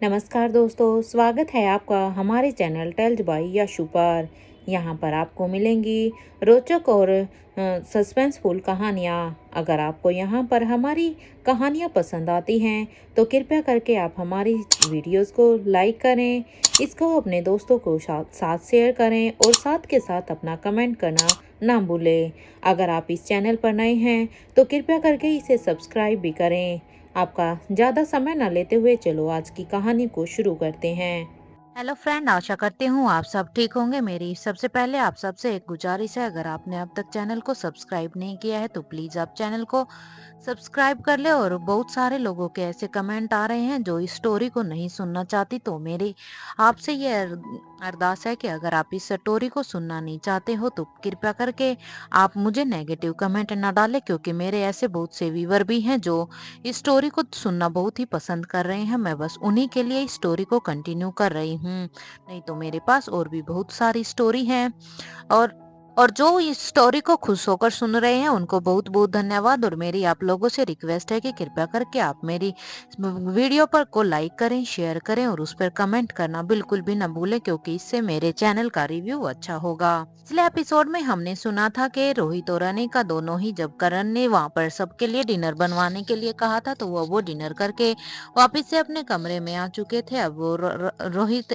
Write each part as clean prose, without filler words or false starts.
नमस्कार दोस्तों, स्वागत है आपका हमारे चैनल टेल्स बाय यशु पर। यहाँ पर आपको मिलेंगी रोचक और सस्पेंसफुल कहानियाँ। अगर आपको यहाँ पर हमारी कहानियाँ पसंद आती हैं तो कृपया करके आप हमारी वीडियोस को लाइक करें, इसको अपने दोस्तों को साथ शेयर करें और साथ के साथ अपना कमेंट करना ना भूलें। अगर आप इस चैनल पर नए हैं तो कृपया करके इसे सब्सक्राइब भी करें। आपका ज़्यादा समय न लेते हुए चलो आज की कहानी को शुरू करते हैं। हेलो फ्रेंड, आशा करती हूँ आप सब ठीक होंगे। मेरी सबसे पहले आप सबसे एक गुजारिश है, अगर आपने अब तक चैनल को सब्सक्राइब नहीं किया है तो प्लीज आप चैनल को सब्सक्राइब कर ले। और बहुत सारे लोगों के ऐसे कमेंट आ रहे हैं जो इस स्टोरी को नहीं सुनना चाहती, तो मेरी आपसे ये अरदास है कि अगर आप इस स्टोरी को सुनना नहीं चाहते हो तो कृपया करके आप मुझे नेगेटिव कमेंट ना डालें, क्योंकि मेरे ऐसे बहुत से व्यूवर भी हैं जो इस स्टोरी को सुनना बहुत ही पसंद कर रहे हैं। मैं बस उन्हीं के लिए इस स्टोरी को कंटिन्यू कर रही हूँ, नहीं तो मेरे पास और भी बहुत सारी स्टोरी हैं। और जो इस स्टोरी को खुश होकर सुन रहे हैं उनको बहुत बहुत धन्यवाद। और मेरी आप लोगों से रिक्वेस्ट है कि कृपया करके आप मेरी वीडियो पर को लाइक करें, शेयर करें और उस पर कमेंट करना बिल्कुल भी न भूलें, क्योंकि इससे मेरे चैनल का रिव्यू अच्छा होगा। पिछले एपिसोड में हमने सुना था कि रोहित और अनिका दोनों ही, जब करण ने वहाँ पर सबके लिए डिनर बनवाने के लिए कहा था तो वो डिनर करके वापस से अपने कमरे में आ चुके थे। अब वो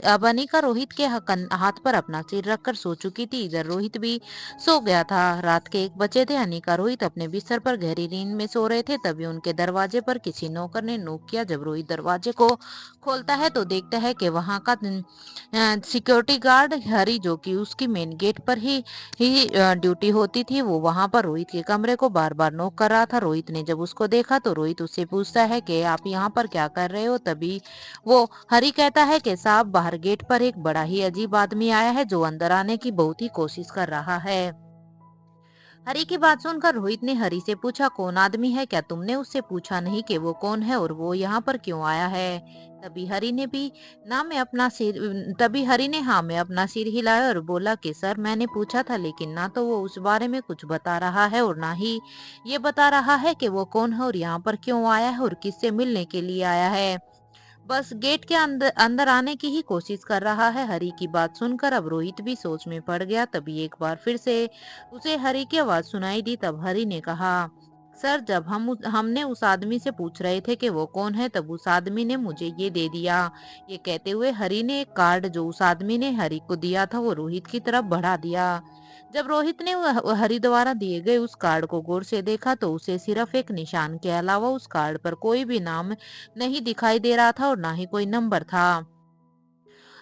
अब अनिका रोहित के हाथ पर अपना सिर रखकर सो चुकी थी। इधर रोहित भी सो गया था। रात के 1 बजे थे। अनिका रोहित अपने बिस्तर पर गहरी नींद में सो रहे थे, तभी उनके दरवाजे पर किसी नौकर ने नॉक किया। जब रोहित दरवाजे को खोलता है तो देखता है कि वहां का सिक्योरिटी गार्ड हरी, जो कि उसकी मेन गेट पर ही ड्यूटी होती थी, वो वहां पर रोहित के कमरे को बार बार नॉक कर रहा था। रोहित ने जब उसको देखा तो रोहित उससे पूछता है कि आप यहाँ पर क्या कर रहे हो। तभी वो हरी कहता है कि साहब, बाहर गेट पर एक बड़ा ही अजीब आदमी आया है जो अंदर आने की बहुत ही कोशिश कर रहा है। हरी की बात सुनकर रोहित ने हरी से पूछा, कौन आदमी है? क्या तुमने उससे पूछा नहीं कि वो कौन है और वो यहाँ पर क्यों आया है? तभी हरी ने भी ना में अपना सिर तभी हरी ने हाँ में अपना सिर हिलाया और बोला कि सर, मैंने पूछा था, लेकिन ना तो वो उस बारे में कुछ बता रहा है और ना ही ये बता रहा है कि वो कौन है और यहाँ पर क्यों आया है और किससे मिलने के लिए आया है। बस गेट के अंदर अंदर आने की ही कोशिश कर रहा है। हरी की बात सुनकर अब रोहित भी सोच में पड़ गया। तभी एक बार फिर से उसे हरी की आवाज सुनाई दी। तब हरी ने कहा, सर, जब हमने उस आदमी से पूछ रहे थे कि वो कौन है, तब उस आदमी ने मुझे ये दे दिया। ये कहते हुए हरी ने एक कार्ड जो उस आदमी ने हरी को दिया था वो रोहित की तरफ बढ़ा दिया। जब रोहित ने हरि द्वारा दिए गए उस कार्ड को गौर से देखा तो उसे सिर्फ एक निशान के अलावा उस कार्ड पर कोई भी नाम नहीं दिखाई दे रहा था और ना ही कोई नंबर था।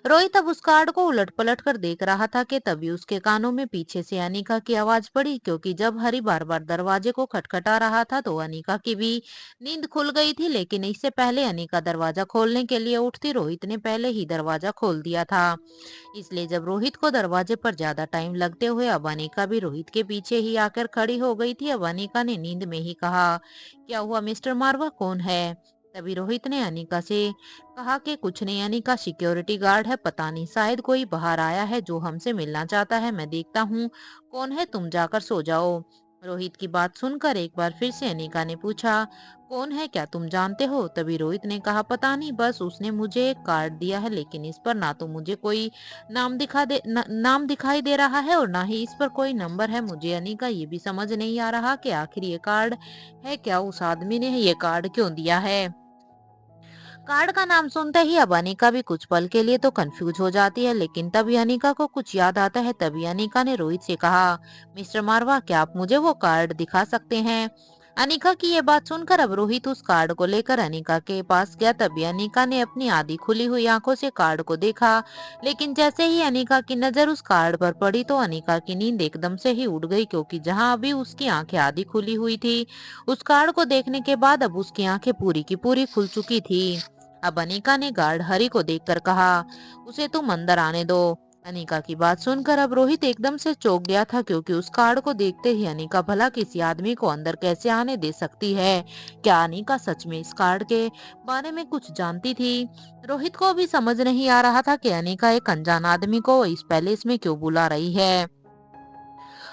रोहित अब उस कार्ड को उलट पलट कर देख रहा था कि तभी उसके कानों में पीछे से अनिका की आवाज पड़ी, क्योंकि जब हरि बार बार दरवाजे को खटखटा रहा था तो अनिका की भी नींद खुल गई थी। लेकिन इससे पहले अनिका दरवाजा खोलने के लिए उठती, रोहित ने पहले ही दरवाजा खोल दिया था। इसलिए जब रोहित को दरवाजे पर ज्यादा टाइम लगते हुए अब अनिका भी रोहित के पीछे ही आकर खड़ी हो गई थी। अब अनिका ने नींद में ही कहा, क्या हुआ मिस्टर मारवा, कौन है? तभी रोहित ने अनिका से कहा कि कुछ नहीं अनिका, सिक्योरिटी गार्ड है, पता नहीं शायद कोई बाहर आया है जो हमसे मिलना चाहता है, मैं देखता हूँ कौन है, तुम जाकर सो जाओ। रोहित की बात सुनकर एक बार फिर से अनिका ने पूछा, कौन है, क्या तुम जानते हो? तभी रोहित ने कहा, पता नहीं, बस उसने मुझे एक कार्ड दिया है, लेकिन इस पर ना तो मुझे कोई नाम दिखाई दे रहा है और ना ही इस पर कोई नंबर है। मुझे अनिका ये भी समझ नहीं आ रहा कि आखिर ये कार्ड है क्या, उस आदमी ने ये कार्ड क्यों दिया है। कार्ड का नाम सुनते ही अब अनिका भी कुछ पल के लिए तो कंफ्यूज हो जाती है, लेकिन तभी अनिका को कुछ याद आता है। तभी अनिका ने रोहित से कहा, मिस्टर मारवा, क्या आप मुझे वो कार्ड दिखा सकते हैं? अनिका की ये बात सुनकर अब रोहित उस कार्ड को लेकर अनिका के पास गया। तभी अनिका ने अपनी आधी खुली हुई आंखों से कार्ड को देखा, लेकिन जैसे ही अनिका की नजर उस कार्ड पर पड़ी तो अनिका की नींद एकदम से ही उड़ गई, क्योंकि जहां अभी उसकी आंखें आधी खुली हुई थी, उस कार्ड को देखने के बाद अब उसकी आंखें पूरी की पूरी खुल चुकी थी। अब अनिका ने गार्ड हरी को देखकर कहा, उसे तुम अंदर आने दो। अनिका की बात सुनकर अब रोहित एकदम से चौंक गया था, क्योंकि उस कार्ड को देखते ही अनिका भला किसी आदमी को अंदर कैसे आने दे सकती है? क्या अनिका सच में इस कार्ड के बारे में कुछ जानती थी? रोहित को भी समझ नहीं आ रहा था कि अनिका एक अनजान आदमी को इस पैलेस में क्यों बुला रही है।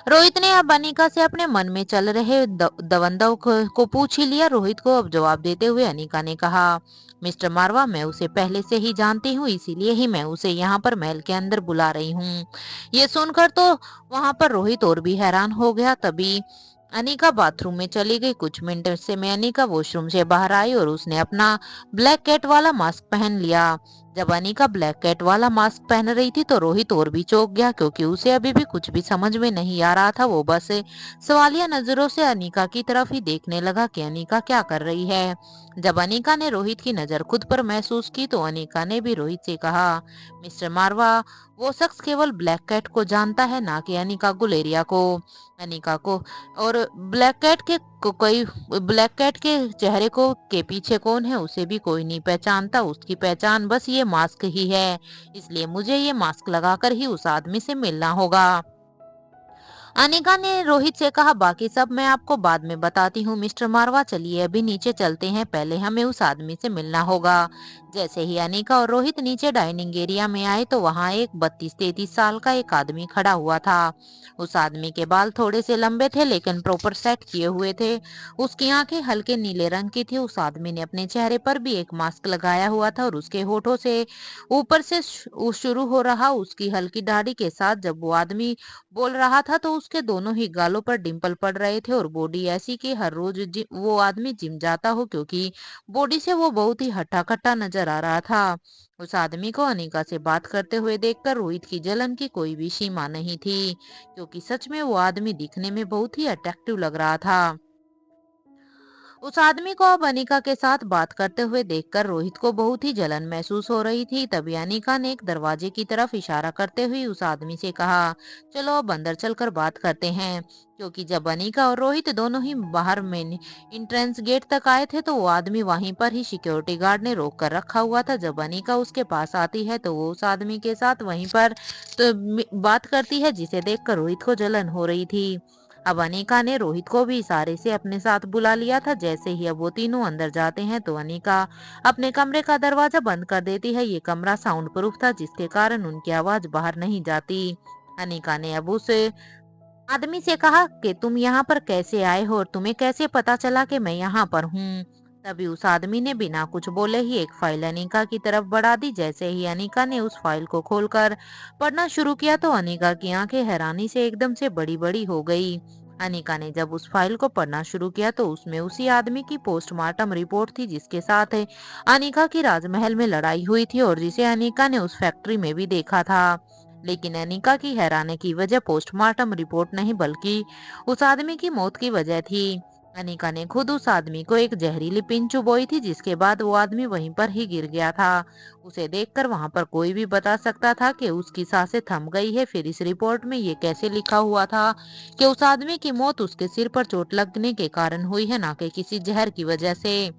रोहित ने अब अनिका से अपने मन में चल रहे दवंदव को पूछ ही लिया। रोहित को अब जवाब देते हुए अनिका ने कहा, मिस्टर मारवा, मैं उसे पहले से ही जानती हूँ, इसीलिए ही मैं उसे यहाँ पर महल के अंदर बुला रही हूँ। ये सुनकर तो वहां पर रोहित और भी हैरान हो गया। तभी अनिका बाथरूम में चली गई। कुछ मिनट से में अनिका वॉशरूम से बाहर आई और उसने अपना ब्लैक कैट वाला मास्क पहन लिया। जब अनिका ब्लैक कैट वाला मास्क पहन रही थी तो रोहित और भी चौंक गया, क्योंकि उसे अभी भी कुछ भी समझ में नहीं आ रहा था। वो बस सवालिया नजरों से अनिका की तरफ ही देखने लगा कि अनिका क्या कर रही है। जब अनिका ने रोहित की नजर खुद पर महसूस की तो अनिका ने भी रोहित से कहा, मिस्टर मारवा, वो शख्स केवल ब्लैक कैट को जानता है, ना कि अनिका गुलेरिया को। अनिका को और कोई ब्लैक कैट के चेहरे को के पीछे कौन है उसे भी कोई नहीं पहचानता। उसकी पहचान बस ये मास्क ही है, इसलिए मुझे ये मास्क लगाकर ही उस आदमी से मिलना होगा। अनिका ने रोहित से कहा, बाकी सब मैं आपको बाद में बताती हूँ मिस्टर मारवा, चलिए अभी नीचे चलते हैं, पहले हमें उस आदमी से मिलना होगा। जैसे ही अनिका और रोहित नीचे डाइनिंग एरिया में आए तो वहां एक 32-33 साल का एक आदमी खड़ा हुआ था। उस आदमी के बाल थोड़े से लंबे थे लेकिन प्रॉपर सेट किए हुए थे। उसकी आंखें हल्के नीले रंग की थी। उस आदमी ने अपने चेहरे पर भी एक मास्क लगाया हुआ था और उसके होठों से ऊपर से शुरू हो रहा उसकी हल्की दाढ़ी के साथ जब वो आदमी बोल रहा था तो उसके दोनों ही गालों पर डिंपल पड़ रहे थे और बॉडी ऐसी कि हर रोज वो आदमी जिम जाता हो, क्योंकि बॉडी से वो बहुत ही हट्टा-कट्टा नजर आ रहा था। उस आदमी को अनिका से बात करते हुए देखकर रोहित की जलन की कोई भी सीमा नहीं थी, क्योंकि सच में वो आदमी दिखने में बहुत ही अट्रैक्टिव लग रहा था। उस आदमी को अब अनिका के साथ बात करते हुए देखकर रोहित को बहुत ही जलन महसूस हो रही थी। तभी अनिका ने एक दरवाजे की तरफ इशारा करते हुए उस आदमी से कहा, चलो अब अंदर चलकर बात करते हैं। क्योंकि जब अनिका और रोहित दोनों ही बाहर मेन इंट्रेंस गेट तक आए थे तो वो आदमी वहीं पर ही सिक्योरिटी गार्ड ने रोक कर रखा हुआ था। जब अनिका उसके पास आती है तो वो उस आदमी के साथ वहीं पर तो बात करती है, जिसे देखकर रोहित को जलन हो रही थी। अब अनिका ने रोहित को भी इशारे से अपने साथ बुला लिया था। जैसे ही अब वो तीनों अंदर जाते हैं तो अनिका अपने कमरे का दरवाजा बंद कर देती है। ये कमरा साउंड प्रूफ था, जिसके कारण उनकी आवाज बाहर नहीं जाती। अनिका ने अब उस आदमी से कहा कि तुम यहाँ पर कैसे आए हो और तुम्हें कैसे पता चला कि मैं यहाँ पर हूँ। तभी उस आदमी ने बिना कुछ बोले ही एक फाइल अनिका की तरफ बढ़ा दी। जैसे ही अनिका ने उस फाइल को खोलकर पढ़ना शुरू किया तो अनिका की आंखें हैरानी से एकदम से बड़ी बड़ी हो गई। अनिका ने जब उस फाइल को पढ़ना शुरू किया तो उसमें उसी आदमी की पोस्टमार्टम रिपोर्ट थी, जिसके साथ अनिका की राजमहल में लड़ाई हुई थी और जिसे अनिका ने उस फैक्ट्री में भी देखा था। लेकिन अनिका की हैरानी की वजह पोस्टमार्टम रिपोर्ट नहीं बल्कि उस आदमी की मौत की वजह थी। अनिका ने खुद उस आदमी को एक जहरीली पिन चुभोई थी, जिसके बाद वो आदमी वहीं पर ही गिर गया था। उसे देखकर वहां पर कोई भी बता सकता था कि उसकी सांसें थम गई है। फिर इस रिपोर्ट में ये कैसे लिखा हुआ था कि उस आदमी की मौत उसके सिर पर चोट लगने के कारण हुई है, ना कि किसी जहर की वजह से।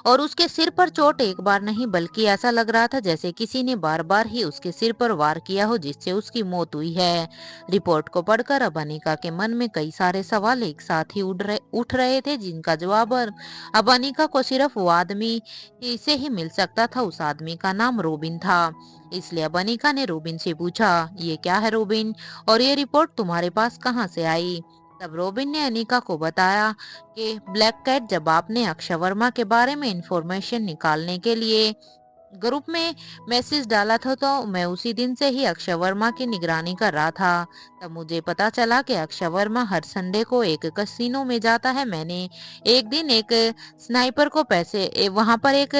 और उसके सिर पर चोट एक बार नहीं बल्कि ऐसा लग रहा था जैसे किसी ने बार बार ही उसके सिर पर वार किया हो, जिससे उसकी मौत हुई है। रिपोर्ट को पढ़कर अब अनिका के मन में कई सारे सवाल एक साथ ही उठ रहे थे, जिनका जवाब अब अनिका को सिर्फ वो आदमी से ही मिल सकता था। उस आदमी का नाम रोबिन था। इसलिए अब अनिका ने रोबिन से पूछा, ये क्या है रोबिन, और ये रिपोर्ट तुम्हारे पास कहाँ से आई? तब रोबिन ने अनिका को बताया कि ब्लैक कैट, जब आपने अक्षय वर्मा के बारे में इंफॉर्मेशन निकालने के लिए ग्रुप में मैसेज डाला था तो मैं उसी दिन से ही अक्षय वर्मा की निगरानी कर रहा था। तब मुझे पता चला कि अक्षय वर्मा हर संडे को एक कसिनो में जाता है। मैंने एक दिन एक स्नाइपर को वहां पर एक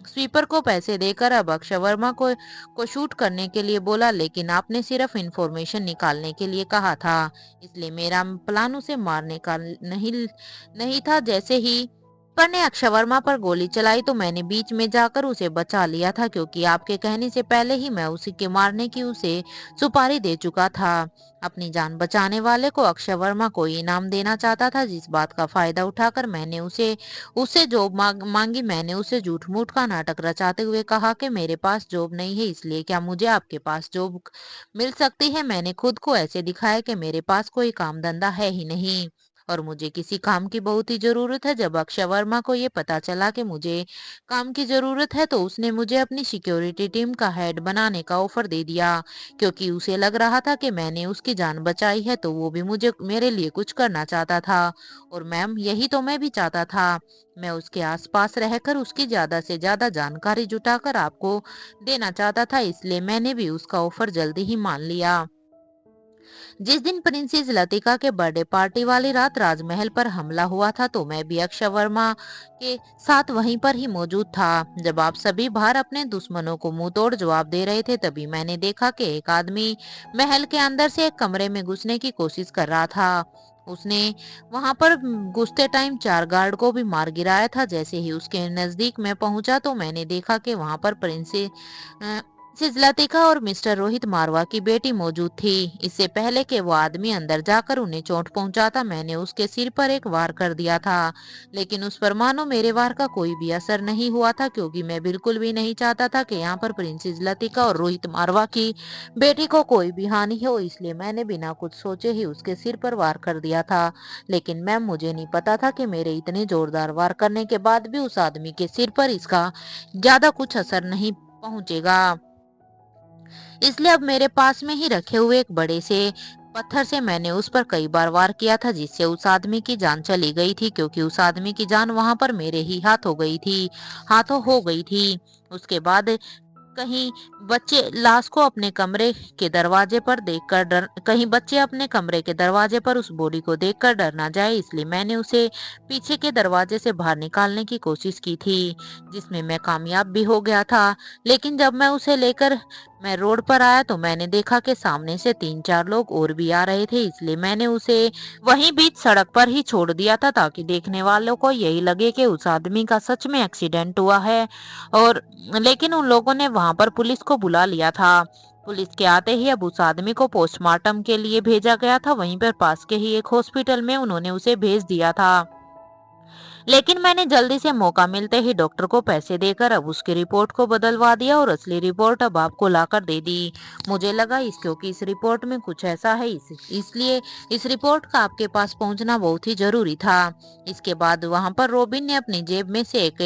स्वीपर को पैसे देकर अब अक्षय वर्मा को शूट करने के लिए बोला, लेकिन आपने सिर्फ इंफॉर्मेशन निकालने के लिए कहा था। इसलिए मेरा प्लान उसे मारने का नहीं नहीं था। जैसे ही पर ने अक्षय वर्मा पर गोली चलाई तो मैंने बीच में जाकर उसे बचा लिया था, क्योंकि आपके कहने से पहले ही मैं उसी के मारने की उसे सुपारी दे चुका था। अपनी जान बचाने वाले को अक्षय वर्मा को इनाम देना चाहता था, जिस बात का फायदा उठाकर मैंने उससे जॉब मांगी। मैंने उसे झूठ मूठ का नाटक रचाते हुए कहा कि मेरे पास जॉब नहीं है, इसलिए क्या मुझे आपके पास जॉब मिल सकती है। मैंने खुद को ऐसे दिखाया कि मेरे पास कोई काम धंधा है ही नहीं। और मुझे किसी काम की बहुत ही ज़रूरत है। जब अक्षय वर्मा को ये पता चला कि मुझे काम की ज़रूरत है, तो उसने मुझे अपनी सिक्योरिटी टीम का हेड बनाने का ऑफ़र दे दिया, क्योंकि उसे लग रहा था कि मैंने उसकी जान बचाई है, तो वो भी मुझे मेरे लिए कुछ करना चाहता था। और मैम, यही तो मैं भी चाहता था। मैं उसके आस-पास रहकर उसकी ज़्यादा से ज़्यादा जानकारी जुटाकर आपको देना चाहता था, इसलिए मैंने भी उसका ऑफ़र जल्दी ही मान लिया। जिस दिन प्रिंसेस लतिका के बर्थडे पार्टी वाली रात राजमहल पर हमला हुआ था, तो मैं भी अक्षय वर्मा के साथ वहीं पर ही मौजूद था। जब आप सभी बाहर अपने दुश्मनों को मुंह तोड़ जवाब दे रहे थे, तभी मैंने देखा कि एक आदमी महल के अंदर से एक कमरे में घुसने की कोशिश कर रहा था। उसने वहां पर घुसते टाइम 4 गार्ड को भी मार गिराया था। जैसे ही उसके नजदीक मैं पहुंचा, तो मैंने देखा कि वहां पर प्रिंसेस लतिका और मिस्टर रोहित मारवा की बेटी मौजूद थी। इससे पहले कि वो आदमी अंदर जाकर उन्हें चोट पहुंचाता, मैंने उसके सिर पर एक वार कर दिया था। लेकिन उस पर मानो मेरे वार का कोई भी असर नहीं हुआ था, क्योंकि मैं बिल्कुल भी नहीं चाहता था कि यहाँ पर प्रिंसेस लतिका और रोहित मारवा की बेटी को कोई भी हानि हो, इसलिए मैंने बिना कुछ सोचे ही उसके सिर पर वार कर दिया था। लेकिन मैम, मुझे नहीं पता था कि मेरे इतने जोरदार वार करने के बाद भी उस आदमी के सिर पर इसका ज्यादा कुछ असर नहीं पहुंचेगा। इसलिए अब मेरे पास में ही रखे हुए एक बड़े से पत्थर से मैंने उस पर कई बार वार किया था, जिससे उस आदमी की जान चली गई थी, क्योंकि उस आदमी की जान वहां पर मेरे ही हाथों हो गई थी। उसके बाद कहीं बच्चे लाश को अपने कमरे के दरवाजे पर देखकर डर कहीं बच्चे अपने कमरे के दरवाजे पर उस बॉडी को देखकर डर ना जाए, इसलिए मैंने उसे पीछे के दरवाजे से बाहर निकालने की कोशिश की थी, जिसमें मैं कामयाब भी हो गया था। लेकिन जब मैं उसे लेकर मैं रोड पर आया, तो मैंने देखा कि सामने से 3-4 लोग और भी आ रहे थे, इसलिए मैंने उसे वहीं बीच सड़क पर ही छोड़ दिया था, ताकि देखने वालों को यही लगे कि उस आदमी का सच में एक्सीडेंट हुआ है। और लेकिन उन लोगों ने वहां पर पुलिस को बुला लिया था। पुलिस के आते ही अब उस आदमी को पोस्टमार्टम के लिए भेजा गया था। वहीं पर पास के ही एक हॉस्पिटल में उन्होंने उसे भेज दिया था। लेकिन मैंने जल्दी से मौका मिलते ही डॉक्टर को पैसे देकर अब उसकी रिपोर्ट को बदलवा दिया और असली रिपोर्ट अब आपको लाकर दे दी। मुझे लगा क्योंकि इस रिपोर्ट में कुछ ऐसा है, इसलिए इस रिपोर्ट का आपके पास पहुंचना बहुत ही जरूरी था। इसके बाद वहां पर रॉबिन ने अपनी जेब में से एक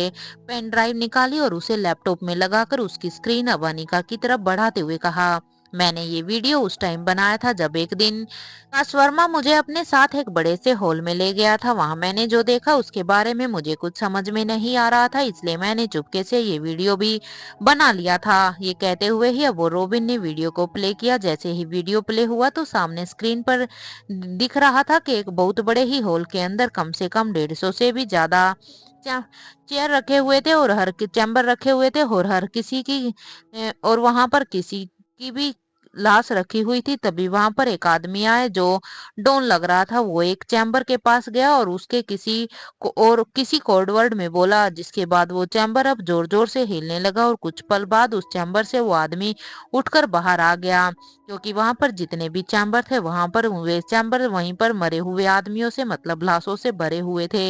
पेन ड्राइव निकाली और उसे लैपटॉप में लगाकर उसकी स्क्रीन अब अनिका की तरफ बढ़ाते हुए कहा, मैंने ये वीडियो उस टाइम बनाया था जब एक दिन आकाश वर्मा मुझे अपने साथ एक बड़े से हॉल में ले गया था। वहां मैंने जो देखा उसके बारे में मुझे कुछ समझ में नहीं आ रहा था, इसलिए मैंने चुपके से ये वीडियो भी बना लिया था। ये कहते हुए ही अब वो रॉबिन ने वीडियो को प्ले किया। जैसे ही वीडियो प्ले हुआ, तो सामने स्क्रीन पर दिख रहा था कि एक बहुत बड़े ही हॉल के अंदर कम से कम 150 से भी ज्यादा चेयर रखे हुए थे और हर चैम्बर रखे हुए थे, और हर किसी की और वहां पर किसी की भी लाश रखी हुई थी। तभी वहां पर एक आदमी आया जो डॉन लग रहा था। वो एक चैम्बर के पास गया और उसके किसी कोड वर्ड में बोला, जिसके बाद वो चैम्बर अब जोर जोर से हिलने लगा और कुछ पल बाद उस चैम्बर से वो आदमी उठकर बाहर आ गया, क्योंकि वहां पर जितने भी चैम्बर थे वहां पर वे चैम्बर वहीं पर मरे हुए आदमियों से मतलब लाशों से भरे हुए थे।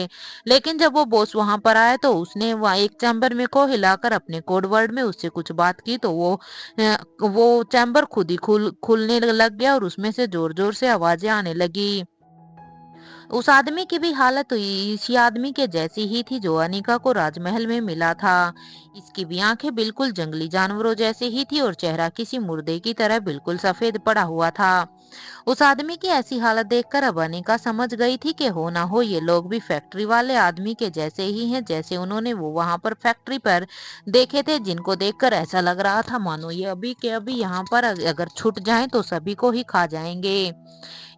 लेकिन जब वो बॉस वहां पर आया, तो उसने वहां एक चैम्बर में को हिलाकर अपने कोड वर्ड में उससे कुछ बात की, तो वो चैम्बर खुद ही खुलने लग गया और उसमें से जोर जोर से आवाजें आने लगी। उस आदमी की भी हालत हुई इसी आदमी के जैसी ही थी जो अनिका को राजमहल में मिला था। इसकी भी आंखें बिल्कुल जंगली जानवरों जैसी ही थी और चेहरा किसी मुर्दे की तरह बिल्कुल सफेद पड़ा हुआ था। उस आदमी की ऐसी हालत देखकर अब अनिका समझ गई थी कि हो ना हो ये लोग भी फैक्ट्री वाले आदमी के जैसे ही हैं, जैसे उन्होंने वो वहां पर फैक्ट्री पर देखे थे, जिनको देखकर ऐसा लग रहा था मानो ये अभी के अभी यहाँ पर अगर छुट जाएं तो सभी को ही खा जाएंगे।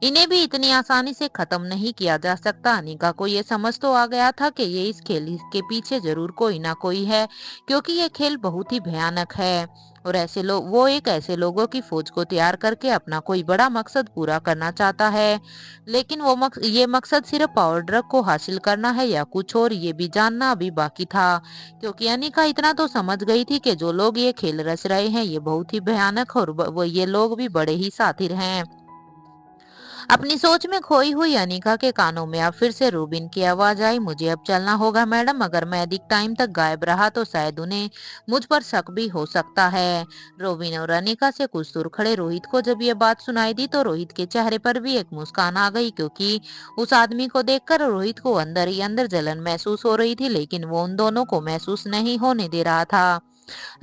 इन्हें भी इतनी आसानी से खत्म नहीं किया जा सकता। अनिका को ये समझ तो आ गया था कि ये इस खेल के पीछे जरूर कोई ना कोई है, क्योंकि ये खेल बहुत ही भयानक है और ऐसे लोगों की फौज को तैयार करके अपना कोई बड़ा मकसद पूरा करना चाहता है। लेकिन ये मकसद सिर्फ पावर ड्रग को हासिल करना है या कुछ और, ये भी जानना अभी बाकी था, क्योंकि अनिका इतना तो समझ गई थी कि जो लोग ये खेल रच रहे हैं ये बहुत ही भयानक और वो ये लोग भी बड़े ही सातिर हैं। अपनी सोच में खोई हुई अनीका के कानों में अब फिर से रूबिन की आवाज आई, मुझे अब चलना होगा मैडम, अगर मैं अधिक टाइम तक गायब रहा तो शायद उन्हें मुझ पर शक भी हो सकता है। रूबिन और अनीका से कुछ दूर खड़े रोहित को जब ये बात सुनाई दी तो रोहित के चेहरे पर भी एक मुस्कान आ गई, क्योंकि उस आदमी को देखकर रोहित को अंदर ही अंदर जलन महसूस हो रही थी, लेकिन वो उन दोनों को महसूस नहीं होने दे रहा था।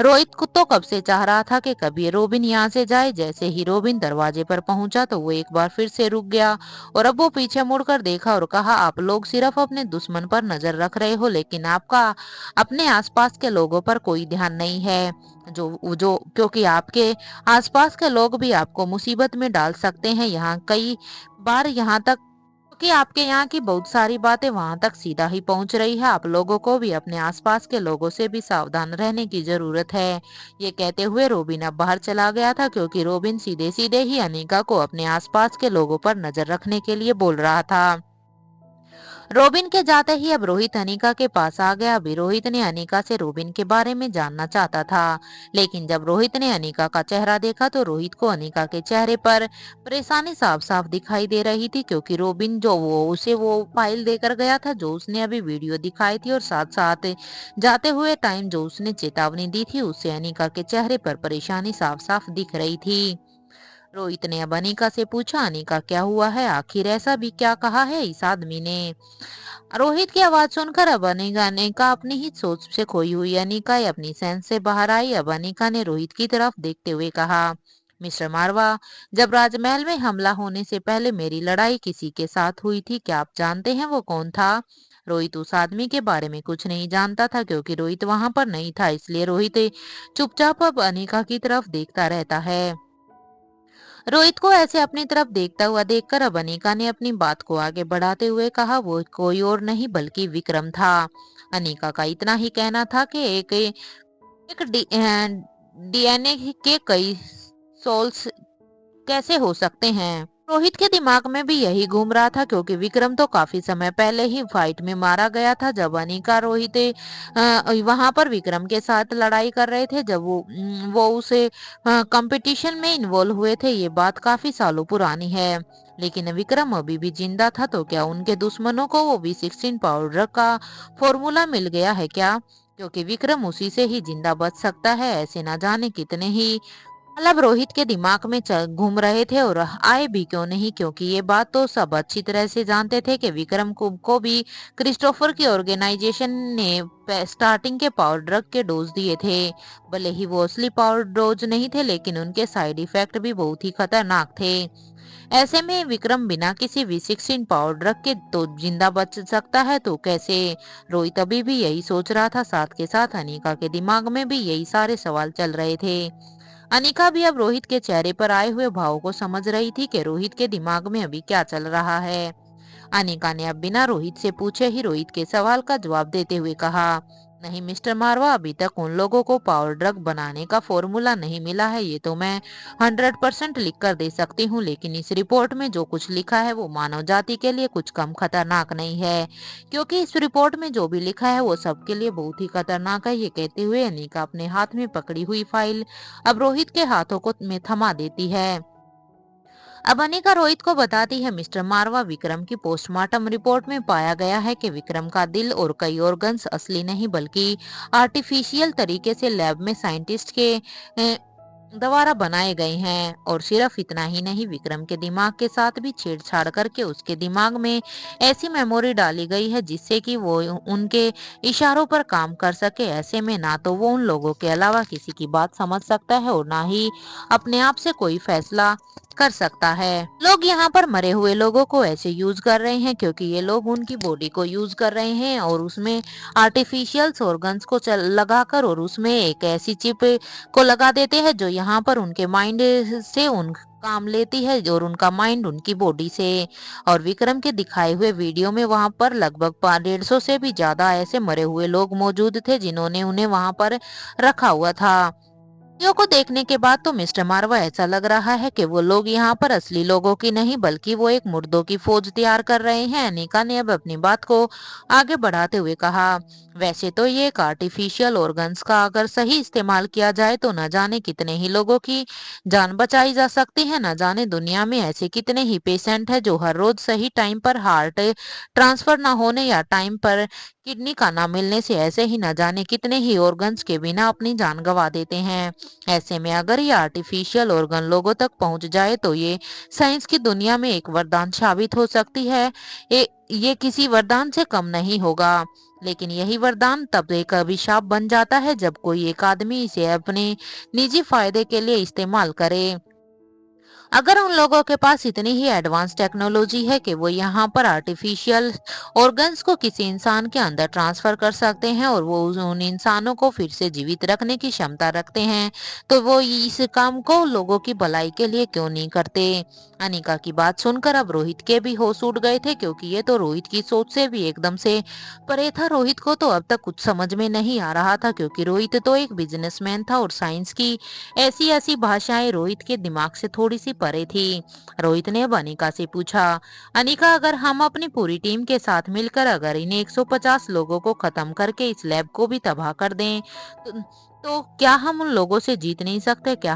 रोहित को तो कब से चाह रहा था कि कभी रोबिन यहाँ से जाए। जैसे ही रोबिन दरवाजे पर पहुंचा तो वो एक बार फिर से रुक गया और अब वो पीछे मुड़कर देखा और कहा, आप लोग सिर्फ अपने दुश्मन पर नजर रख रहे हो, लेकिन आपका अपने आसपास के लोगों पर कोई ध्यान नहीं है। जो जो क्योंकि आपके आसपास के लोग भी आपको मुसीबत में डाल सकते हैं। यहाँ कई बार यहाँ तक कि आपके यहाँ की बहुत सारी बातें वहां तक सीधा ही पहुंच रही है। आप लोगों को भी अपने आसपास के लोगों से भी सावधान रहने की जरूरत है। ये कहते हुए रोबिन अब बाहर चला गया था, क्योंकि रोबिन सीधे सीधे ही अनीका को अपने आसपास के लोगों पर नजर रखने के लिए बोल रहा था। रोबिन के जाते ही अब रोहित अनीका के पास आ गया। अभी रोहित ने अनीका से रोबिन के बारे में जानना चाहता था, लेकिन जब रोहित ने अनीका का चेहरा देखा तो रोहित को अनीका के चेहरे पर परेशानी साफ साफ दिखाई दे रही थी, क्योंकि रोबिन जो वो फाइल देकर गया था जो उसने अभी वीडियो दिखाई थी, और साथ साथ जाते हुए टाइम जो उसने चेतावनी दी थी, उससे अनीका के चेहरे पर परेशानी साफ साफ दिख रही थी। रोहित ने अब अनीका से पूछा, अनीका क्या हुआ है, आखिर ऐसा भी क्या कहा है इस आदमी ने। रोहित की आवाज सुनकर अब अनीका अपनी ही सोच से खोई हुई अनीका अपनी सेंस से बाहर आई। अब अनीका ने रोहित की तरफ देखते हुए कहा, मिस्टर मारवा, जब राजमहल में हमला होने से पहले मेरी लड़ाई किसी के साथ हुई थी, क्या आप जानते हैं वो कौन था? रोहित उस आदमी के बारे में कुछ नहीं जानता था, क्योंकि रोहित वहां पर नहीं था, इसलिए रोहित चुपचाप अब अनीका की तरफ देखता रहता है। रोहित को ऐसे अपनी तरफ देखता हुआ देखकर अब अनीका ने अपनी बात को आगे बढ़ाते हुए कहा, वो कोई और नहीं बल्कि विक्रम था। अनीका का इतना ही कहना था कि एक डीएनए के कई सोल्स कैसे हो सकते हैं। रोहित के दिमाग में भी यही घूम रहा था, क्योंकि विक्रम तो काफी समय पहले ही फाइट में मारा गया था, जब अनीका रोहित वहां पर विक्रम के साथ लड़ाई कर रहे थे, जब वो उसे कंपटीशन में इन्वॉल्व हुए थे। ये बात काफी सालों पुरानी है, लेकिन विक्रम अभी भी जिंदा था। तो क्या उनके दुश्मनों को वो V16 पाउडर का फॉर्मूला मिल गया है क्या? क्योंकि विक्रम उसी से ही जिंदा बच सकता है। ऐसे ना जाने कितने ही मतलब रोहित के दिमाग में घूम रहे थे, और आए भी क्यों नहीं, क्योंकि ये बात तो सब अच्छी तरह से जानते थे कि विक्रम को भी क्रिस्टोफर की ऑर्गेनाइजेशन ने स्टार्टिंग के पावर ड्रग के डोज दिए थे। भले ही वो असली पावर डोज नहीं थे, लेकिन उनके साइड इफेक्ट भी बहुत ही खतरनाक थे। ऐसे में विक्रम बिना किसी V16 पावर ड्रग के तो जिंदा बच सकता है, तो कैसे? रोहित अभी भी यही सोच रहा था, साथ के साथ अनीका के दिमाग में भी यही सारे सवाल चल रहे थे। अनीका भी अब रोहित के चेहरे पर आए हुए भाव को समझ रही थी कि रोहित के दिमाग में अभी क्या चल रहा है। अनीका ने अब बिना रोहित से पूछे ही रोहित के सवाल का जवाब देते हुए कहा, नहीं मिस्टर मारवा, अभी तक उन लोगों को पावर ड्रग बनाने का फॉर्मूला नहीं मिला है, ये तो मैं 100% लिख कर दे सकती हूँ, लेकिन इस रिपोर्ट में जो कुछ लिखा है वो मानव जाति के लिए कुछ कम खतरनाक नहीं है, क्योंकि इस रिपोर्ट में जो भी लिखा है वो सबके लिए बहुत ही खतरनाक है। ये कहते हुए अनीका अपने हाथ में पकड़ी हुई फाइल अब रोहित के हाथों को में थमा देती है। अब अनिका रोहित को बताती है, मिस्टर मारवा, विक्रम की पोस्टमार्टम रिपोर्ट में पाया गया है कि विक्रम का दिल और कई ऑर्गन्स असली नहीं बल्कि आर्टिफिशियल तरीके से लैब में साइंटिस्ट के द्वारा बनाए गए हैं। और सिर्फ इतना ही नहीं, विक्रम के दिमाग के साथ भी छेड़छाड़ करके उसके दिमाग में ऐसी मेमोरी डाली गई है जिससे कि वो उनके इशारों पर काम कर सके। ऐसे में ना तो वो उन लोगों के अलावा किसी की बात समझ सकता है और ना ही अपने आप से कोई फैसला कर सकता है। लोग यहाँ पर मरे हुए लोगों को ऐसे यूज कर रहे हैं क्योंकि ये लोग उनकी बॉडी को यूज कर रहे हैं और उसमें आर्टिफिशियल ऑर्गन्स को लगाकर और उसमें एक ऐसी चिप को लगा देते हैं जो यहाँ पर उनके माइंड से उन काम लेती है और उनका माइंड उनकी बॉडी से। और विक्रम के दिखाए हुए वीडियो में वहां पर लगभग 150 से भी ज्यादा ऐसे मरे हुए लोग मौजूद थे जिन्होंने उन्हें वहां पर रखा हुआ था। वीडियो को देखने के बाद तो मिस्टर मारवा ऐसा लग रहा है कि वो लोग यहाँ पर असली लोगों की नहीं बल्कि वो एक मुर्दों की फौज तैयार कर रहे हैं। अनिका ने अब अपनी बात को आगे बढ़ाते हुए कहा, वैसे तो ये एक आर्टिफिशियल ऑर्गन्स का अगर सही इस्तेमाल किया जाए तो न जाने कितने ही लोगों की जान बचाई जा सकती है। न जाने दुनिया में ऐसे कितने ही पेशेंट है जो हर रोज सही टाइम पर हार्ट ट्रांसफर न होने या टाइम पर किडनी का ना मिलने से ऐसे ही न जाने कितने ही ऑर्गन्स के बिना अपनी जान गंवा देते हैं। ऐसे में अगर ये आर्टिफिशियल ऑर्गन लोगों तक पहुंच जाए तो ये साइंस की दुनिया में एक वरदान साबित हो सकती है। ये किसी वरदान से कम नहीं होगा, लेकिन यही वरदान तब एक अभिशाप बन जाता है जब कोई एक आदमी इसे अपने निजी फायदे के लिए इस्तेमाल करे। अगर उन लोगों के पास इतनी ही एडवांस टेक्नोलॉजी है कि वो यहाँ पर आर्टिफिशियल ऑर्गन्स को किसी इंसान के अंदर ट्रांसफर कर सकते हैं और वो उन इंसानों को फिर से जीवित रखने की क्षमता रखते हैं, तो वो इस काम को लोगों की भलाई के लिए क्यों नहीं करते। अनिका की बात सुनकर अब रोहित के भी होश उड़ गए थे, क्योंकि ये तो रोहित की सोच से भी एकदम से परे था। रोहित को तो अब तक कुछ समझ में नहीं आ रहा था, क्योंकि रोहित तो एक बिजनेसमैन था और साइंस की ऐसी ऐसी भाषाएं रोहित के दिमाग से थोड़ी सी परे थी। रोहित ने अब अनिका से पूछा, अनिका अगर हम अपनी पूरी टीम के साथ मिलकर अगर इन 150 लोगों को खत्म करके इस लैब को भी तबाह कर दें तो, तो क्या हम उन लोगों से जीत नहीं सकते? क्या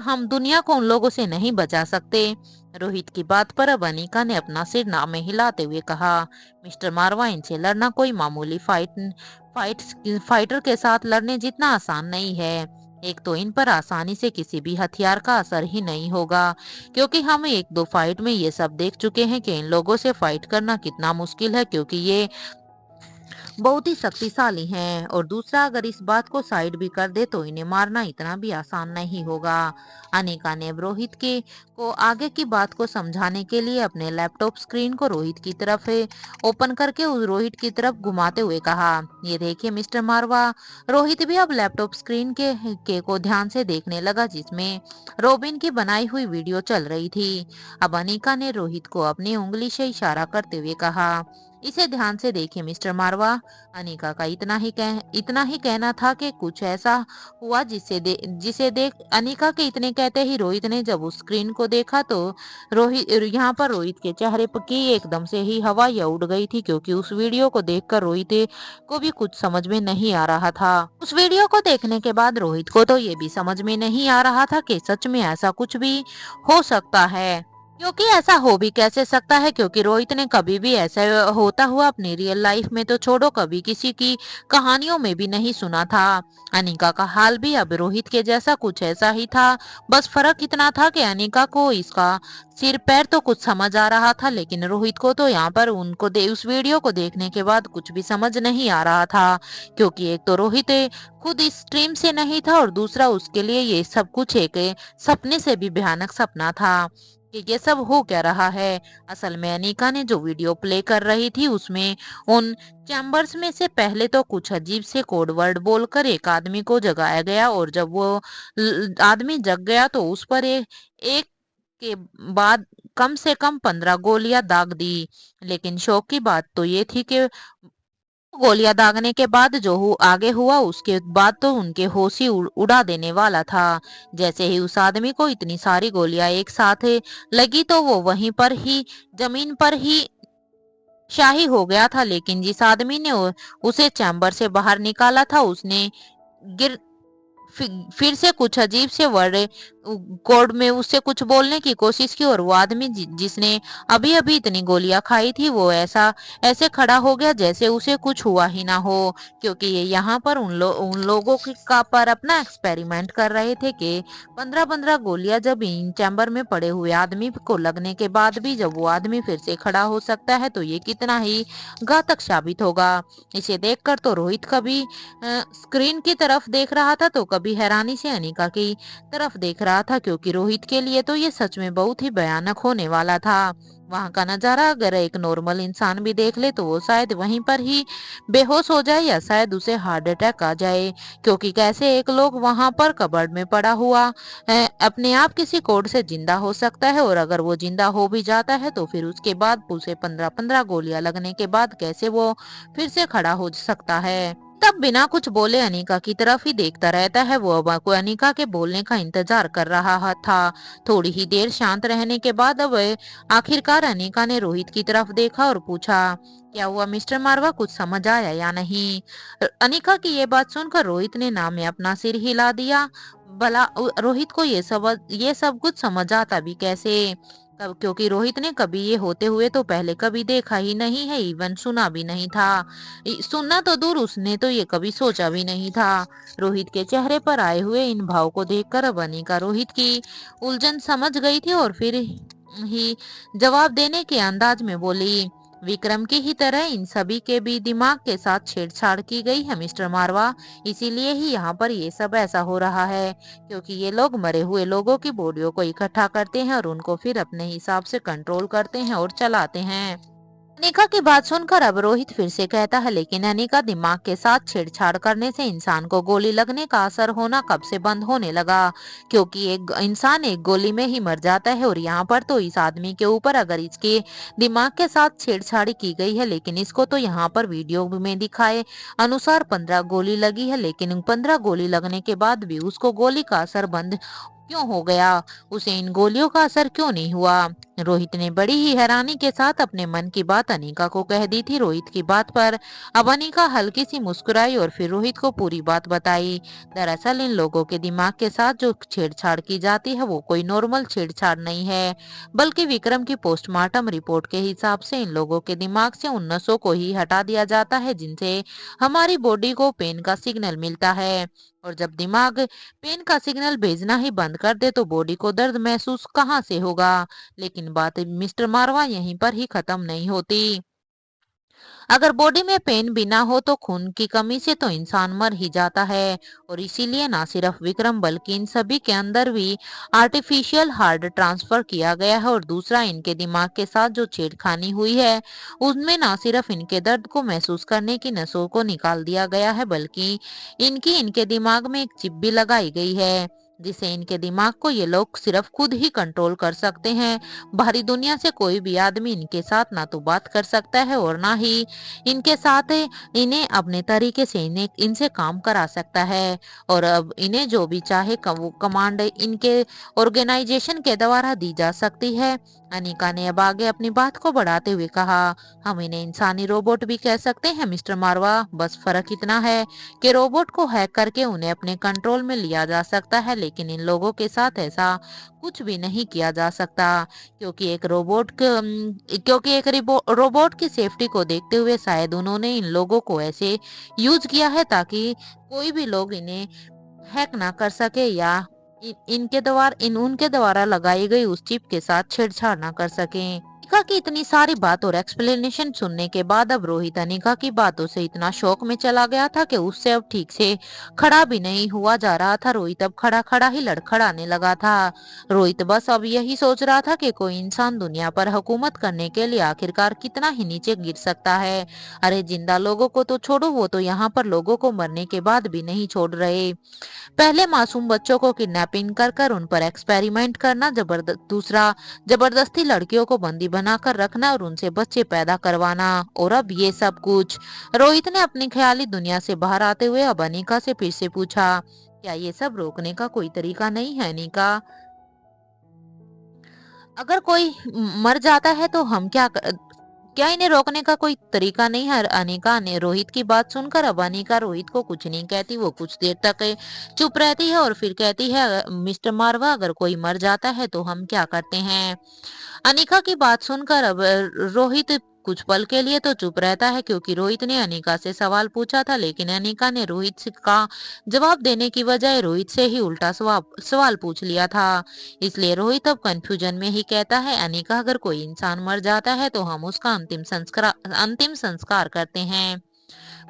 हम दुनिया को उन लोगों से नहीं बचा सकते? रोहित की बात पर अब अनिका ने अपना सिर ना में हिलाते हुए कहा, मिस्टर मारवा, इनसे लड़ना कोई मामूली फाइट फाइटर के साथ लड़ने जितना आसान नहीं है। एक तो इन पर आसानी से किसी भी हथियार का असर ही नहीं होगा, क्योंकि हम एक दो फाइट में ये सब देख चुके हैं कि इन लोगों से फाइट करना कितना मुश्किल है, क्योंकि ये बहुत ही शक्तिशाली हैं। और दूसरा, अगर इस बात को साइड भी कर दे तो इन्हें मारना इतना भी आसान नहीं होगा। अनिका ने रोहित के को आगे की बात को समझाने के लिए अपने लैपटॉप स्क्रीन को रोहित की तरफ ओपन करके उस रोहित की तरफ घुमाते हुए कहा, ये देखिए मिस्टर मारवा। रोहित भी अब लैपटॉप स्क्रीन के को ध्यान से देखने लगा, जिसमें रोबिन की बनाई हुई वीडियो चल रही थी। अब अनिका ने रोहित को अपनी उंगली से इशारा करते हुए कहा, इसे ध्यान से देखिए मिस्टर मारवा। अनिका का इतना ही कहना था कि कुछ ऐसा हुआ जिसे देख अनिका के इतने कहते ही रोहित ने जब उस स्क्रीन को देखा तो रोहित के चेहरे पर की एकदम से ही हवा या उड़ गई थी, क्योंकि उस वीडियो को देखकर रोहित को भी कुछ समझ में नहीं आ रहा था। उस वीडियो को देखने के बाद रोहित को तो ये भी समझ में नहीं आ रहा था कि सच में ऐसा कुछ भी हो सकता है, क्योंकि ऐसा हो भी कैसे सकता है, क्योंकि रोहित ने कभी भी ऐसा होता हुआ अपनी रियल लाइफ में तो छोड़ो, कभी किसी की कहानियों में भी नहीं सुना था। अनिका का हाल भी अब रोहित के जैसा कुछ ऐसा ही था, बस फर्क इतना था कि अनिका को इसका सिर पैर तो कुछ समझ आ रहा था, लेकिन रोहित को तो यहाँ पर उस वीडियो को देखने के बाद कुछ भी समझ नहीं आ रहा था, क्योंकि एक तो रोहित खुद इस स्ट्रीम से नहीं था और दूसरा उसके लिए ये सब कुछ एक सपने से भी भयानक सपना था कि ये सब हो क्या रहा है। असल में अनीका ने जो वीडियो प्ले कर रही थी उसमें उन चैम्बर्स में से पहले तो कुछ अजीब से कोड वर्ड बोलकर एक आदमी को जगाया गया, और जब वो आदमी जग गया तो उस पर एक के बाद कम से कम 15 गोलियां दाग दी। लेकिन शौक की बात तो ये थी कि गोलियां दागने के बाद आगे हुआ उसके बाद तो उनके होश ही उड़ा देने वाला था। जैसे ही उस आदमी को इतनी सारी गोलियां एक साथ लगी तो वो वहीं पर ही जमीन पर ही शाही हो गया था। लेकिन जिस आदमी ने उसे चैम्बर से बाहर निकाला था उसने गिर फिर से कुछ अजीब से वर्ड कोड में उससे कुछ बोलने की कोशिश की, और वो आदमी जिसने अभी अभी इतनी गोलियां खाई थी वो ऐसे खड़ा हो गया जैसे उसे कुछ हुआ ही ना हो, क्योंकि ये यहाँ पर उन लोगों का पर अपना एक्सपेरिमेंट कर रहे थे कि 15-15 गोलियां जब इन चैम्बर में पड़े हुए आदमी को लगने के बाद भी जब वो आदमी फिर से खड़ा हो सकता है तो ये कितना ही घातक साबित होगा। इसे देखकर तो रोहित कभी स्क्रीन की तरफ देख रहा था तो कभी हैरानी से अनिका की तरफ देख रहा था, क्योंकि रोहित के लिए तो ये सच में बहुत ही भयानक होने वाला था। वहां का नजारा अगर एक नॉर्मल इंसान भी देख ले तो वो शायद वहीं पर ही बेहोश हो जाए या शायद उसे हार्ट अटैक आ जाए, क्योंकि कैसे एक लोग वहां पर कबर्ड में पड़ा हुआ अपने आप किसी कोड से जिंदा हो सकता है, और अगर वो जिंदा हो भी जाता है तो फिर उसके बाद उसे 15-15 गोलियां लगने के बाद कैसे वो फिर से खड़ा हो सकता है। तब बिना कुछ बोले अनीका की तरफ ही देखता रहता है। वो अब को अनीका के बोलने का इंतजार कर रहा था। थोड़ी ही देर शांत रहने के बाद अब आखिरकार अनीका ने रोहित की तरफ देखा और पूछा, क्या हुआ मिस्टर मारवा, कुछ समझ आया या नहीं? अनीका की ये बात सुनकर रोहित ने ना में अपना सिर हिला दिया। भला रोहित को ये सब कुछ समझ आता भी कैसे? क्योंकि रोहित ने कभी ये होते हुए तो पहले कभी देखा ही नहीं है, इवन सुना भी नहीं था। सुनना तो दूर, उसने तो ये कभी सोचा भी नहीं था। रोहित के चेहरे पर आए हुए इन भाव को देखकर अब अनीका रोहित की उलझन समझ गई थी और फिर ही जवाब देने के अंदाज में बोली, विक्रम की ही तरह इन सभी के भी दिमाग के साथ छेड़छाड़ की गई है मिस्टर मारवा। इसीलिए ही यहाँ पर ये सब ऐसा हो रहा है, क्योंकि ये लोग मरे हुए लोगों की बॉडियों को इकट्ठा करते हैं और उनको फिर अपने हिसाब से कंट्रोल करते हैं और चलाते हैं। अनीका की बात सुनकर अब रोहित फिर से कहता है, लेकिन अनीका, दिमाग के साथ छेड़छाड़ करने से इंसान को गोली लगने का असर होना कब से बंद होने लगा? क्योंकि एक इंसान एक गोली में ही मर जाता है और यहाँ पर तो इस आदमी के ऊपर अगर इसके दिमाग के साथ छेड़छाड़ी की गई है, लेकिन इसको तो यहाँ पर वीडियो में दिखाए अनुसार 15 गोली लगी है, लेकिन 15 गोली लगने के बाद भी उसको गोली का असर बंद क्यों हो गया? उसे इन गोलियों का असर क्यों नहीं हुआ? रोहित ने बड़ी ही हैरानी के साथ अपने मन की बात अनीका को कह दी थी। रोहित की बात पर अब अनीका हल्की सी मुस्कुराई और फिर रोहित को पूरी बात बताई। दरअसल इन लोगों के दिमाग के साथ जो छेड़छाड़ की जाती है वो कोई नॉर्मल छेड़छाड़ नहीं है, बल्कि विक्रम की पोस्टमार्टम रिपोर्ट के हिसाब से इन लोगों के दिमाग से उन नसों को ही हटा दिया जाता है जिनसे हमारी बॉडी को पेन का सिग्नल मिलता है। और जब दिमाग पेन का सिग्नल भेजना ही बंद कर दे तो बॉडी को दर्द महसूस कहाँ से होगा? लेकिन बात मिस्टर मारवा यहीं पर ही खत्म नहीं होती। अगर बॉडी में पेन भी ना हो तो खून की कमी से तो इंसान मर ही जाता है। और इसीलिए ना सिर्फ विक्रम बल्कि इन सभी के अंदर भी आर्टिफिशियल हार्ट ट्रांसफर किया गया है। और दूसरा, इनके दिमाग के साथ जो छेड़खानी हुई है उसमें ना सिर्फ इनके दर्द को महसूस करने की नसों को निकाल दिया गया है, बल्कि इनके दिमाग में एक चिप भी लगाई गई है जिसे इनके दिमाग को ये लोग सिर्फ खुद ही कंट्रोल कर सकते हैं। बाहरी दुनिया से कोई भी आदमी इनके साथ ना तो बात कर सकता है और ना ही इनके साथ इन्हें अपने तरीके से इन्हें इनसे काम करा सकता है। और अब इन्हें जो भी चाहे वो कमांड इनके ऑर्गेनाइजेशन के द्वारा दी जा सकती है। अनीका ने अब आगे अपनी बात को बढ़ाते हुए कहा, हम इन्हें इंसानी रोबोट भी कह सकते हैं मिस्टर मारवा, बस फर्क इतना है कि रोबोट को हैक करके उन्हें अपने कंट्रोल में लिया जा सकता है, लेकिन इन लोगों के साथ ऐसा कुछ भी नहीं किया जा सकता। क्योंकि एक रोबोट की सेफ्टी को देखते हुए शायद उन्होंने इन लोगों को ऐसे यूज किया है ताकि कोई भी लोग इन्हें हैक ना कर सके या उनके द्वारा लगाई गई उस चिप के साथ छेड़छाड़ ना कर सके। अनिका की इतनी सारी बात और एक्सप्लेनेशन सुनने के बाद अब रोहित अनिका की बातों से इतना शौक में चला गया था कि उससे अब ठीक से खड़ा भी नहीं हुआ जा रहा था। रोहित अब खड़ा खड़ा ही लड़खड़ाने लगा था। रोहित बस अब यही सोच रहा था कि कोई इंसान दुनिया पर हुकूमत करने के लिए आखिरकार कितना ही नीचे गिर सकता है। अरे जिंदा लोगों को तो छोड़ो, वो तो यहाँ पर लोगों को मरने के बाद भी नहीं छोड़ रहे। पहले मासूम बच्चों को किडनैपिंग कर कर उन पर एक्सपेरिमेंट करना, दूसरा जबरदस्ती लड़कियों को बंदी बनाकर रखना और उनसे बच्चे पैदा करवाना, और अब ये सब कुछ। रोहित ने अपनी ख्याली दुनिया से बाहर आते हुए अब अनीका से फिर से पूछा, क्या ये सब रोकने का कोई तरीका नहीं है अनीका? अगर कोई मर जाता है तो हम क्या इन्हें रोकने का कोई तरीका नहीं है? अनीका ने रोहित की बात सुनकर अब अनीका रोहित को कुछ नहीं कहती। वो कुछ देर तक चुप रहती है और फिर कहती है, मिस्टर मारवा, अगर कोई मर जाता है तो हम क्या करते हैं? अनीका की बात सुनकर अब रोहित कुछ पल के लिए तो चुप रहता है, क्योंकि रोहित ने अनीका से सवाल पूछा था, लेकिन अनीका ने का जवाब देने की बजाय रोहित से ही उल्टा सवाल पूछ लिया था। इसलिए रोहित अब कंफ्यूजन में ही कहता है, अनीका, अगर कोई इंसान मर जाता है तो हम उसका अंतिम संस्कार करते हैं।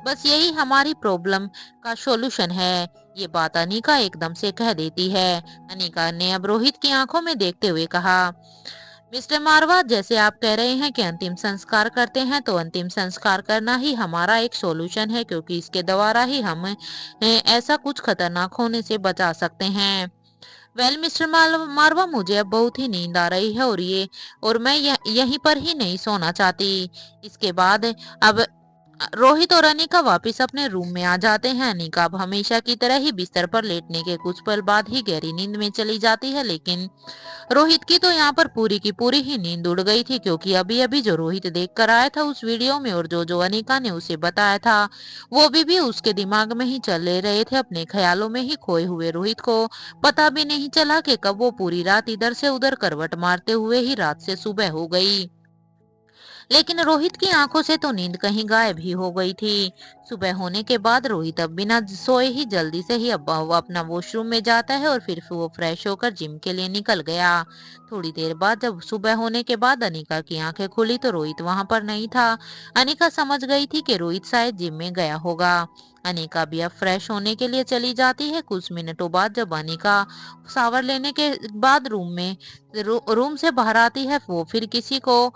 बस यही हमारी प्रॉब्लम का सॉल्यूशन है। ये बात अनीका एकदम से कह देती है। अनीका ने अब रोहित की आंखों में देखते हुए कहा, मिस्टर मारवा, जैसे आप कह रहे हैं कि अंतिम संस्कार करते हैं, तो अंतिम संस्कार करना ही हमारा एक सॉल्यूशन है, क्योंकि इसके द्वारा ही हम ऐसा कुछ खतरनाक होने से बचा सकते हैं। वेल मिस्टर मारवा, मुझे अब बहुत ही नींद आ रही है और मैं यहीं पर ही नहीं सोना चाहती। इसके बाद अब रोहित और अनिका वापस अपने रूम में आ जाते हैं। अनिका अब हमेशा की तरह ही बिस्तर पर लेटने के कुछ पल बाद ही गहरी नींद में चली जाती है, लेकिन रोहित की तो यहाँ पर पूरी की पूरी ही नींद उड़ गई थी, क्योंकि अभी अभी जो रोहित देख कर आया था उस वीडियो में और जो जो अनिका ने उसे बताया था वो भी उसके दिमाग में ही चले रहे थे। अपने ख्यालों में ही खोए हुए रोहित को पता भी नहीं चला कि कब वो पूरी रात इधर से उधर करवट मारते हुए ही रात से सुबह हो गई। लेकिन रोहित की आंखों से तो नींद कहीं गायब ही हो गई थी। सुबह होने के बाद रोहित अब बिना सोए ही जल्दी से ही अब वो अपना वॉशरूम में जाता है और फिर वो फ्रेश होकर जिम के लिए निकल गया। थोड़ी देर बाद जब सुबह होने के बाद अनिका की आंखें खुली तो रोहित वहां पर नहीं था। अनिका समझ गई थी कि रोहित शायद जिम में गया होगा। अनिका भी अब फ्रेश होने के लिए चली जाती है। कुछ मिनटों बाद जब अनिका शावर लेने के बाद रूम से बाहर आती है, वो फिर किसी को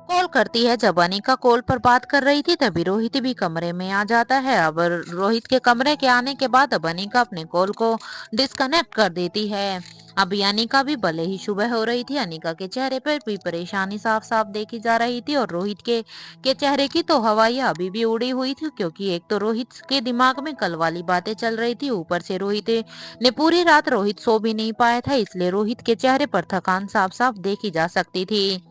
कॉल करती है। जब अनिका कॉल पर बात कर रही थी तभी रोहित भी कमरे में आ जाता है। अब रोहित के कमरे के आने के बाद अब अनिका अपने कॉल को डिस्कनेक्ट कर देती है। अभी अनिका भी भले ही सुबह हो रही थी, अनिका के चेहरे पर भी परेशानी साफ साफ देखी जा रही थी और रोहित के चेहरे की तो हवाइयां अभी भी उड़ी हुई थी, क्योंकि एक तो रोहित के दिमाग में कल वाली बातें चल रही थी, ऊपर से रोहित ने पूरी रात रोहित सो भी नहीं पाया था, इसलिए रोहित के चेहरे पर थकान साफ साफ देखी जा सकती थी।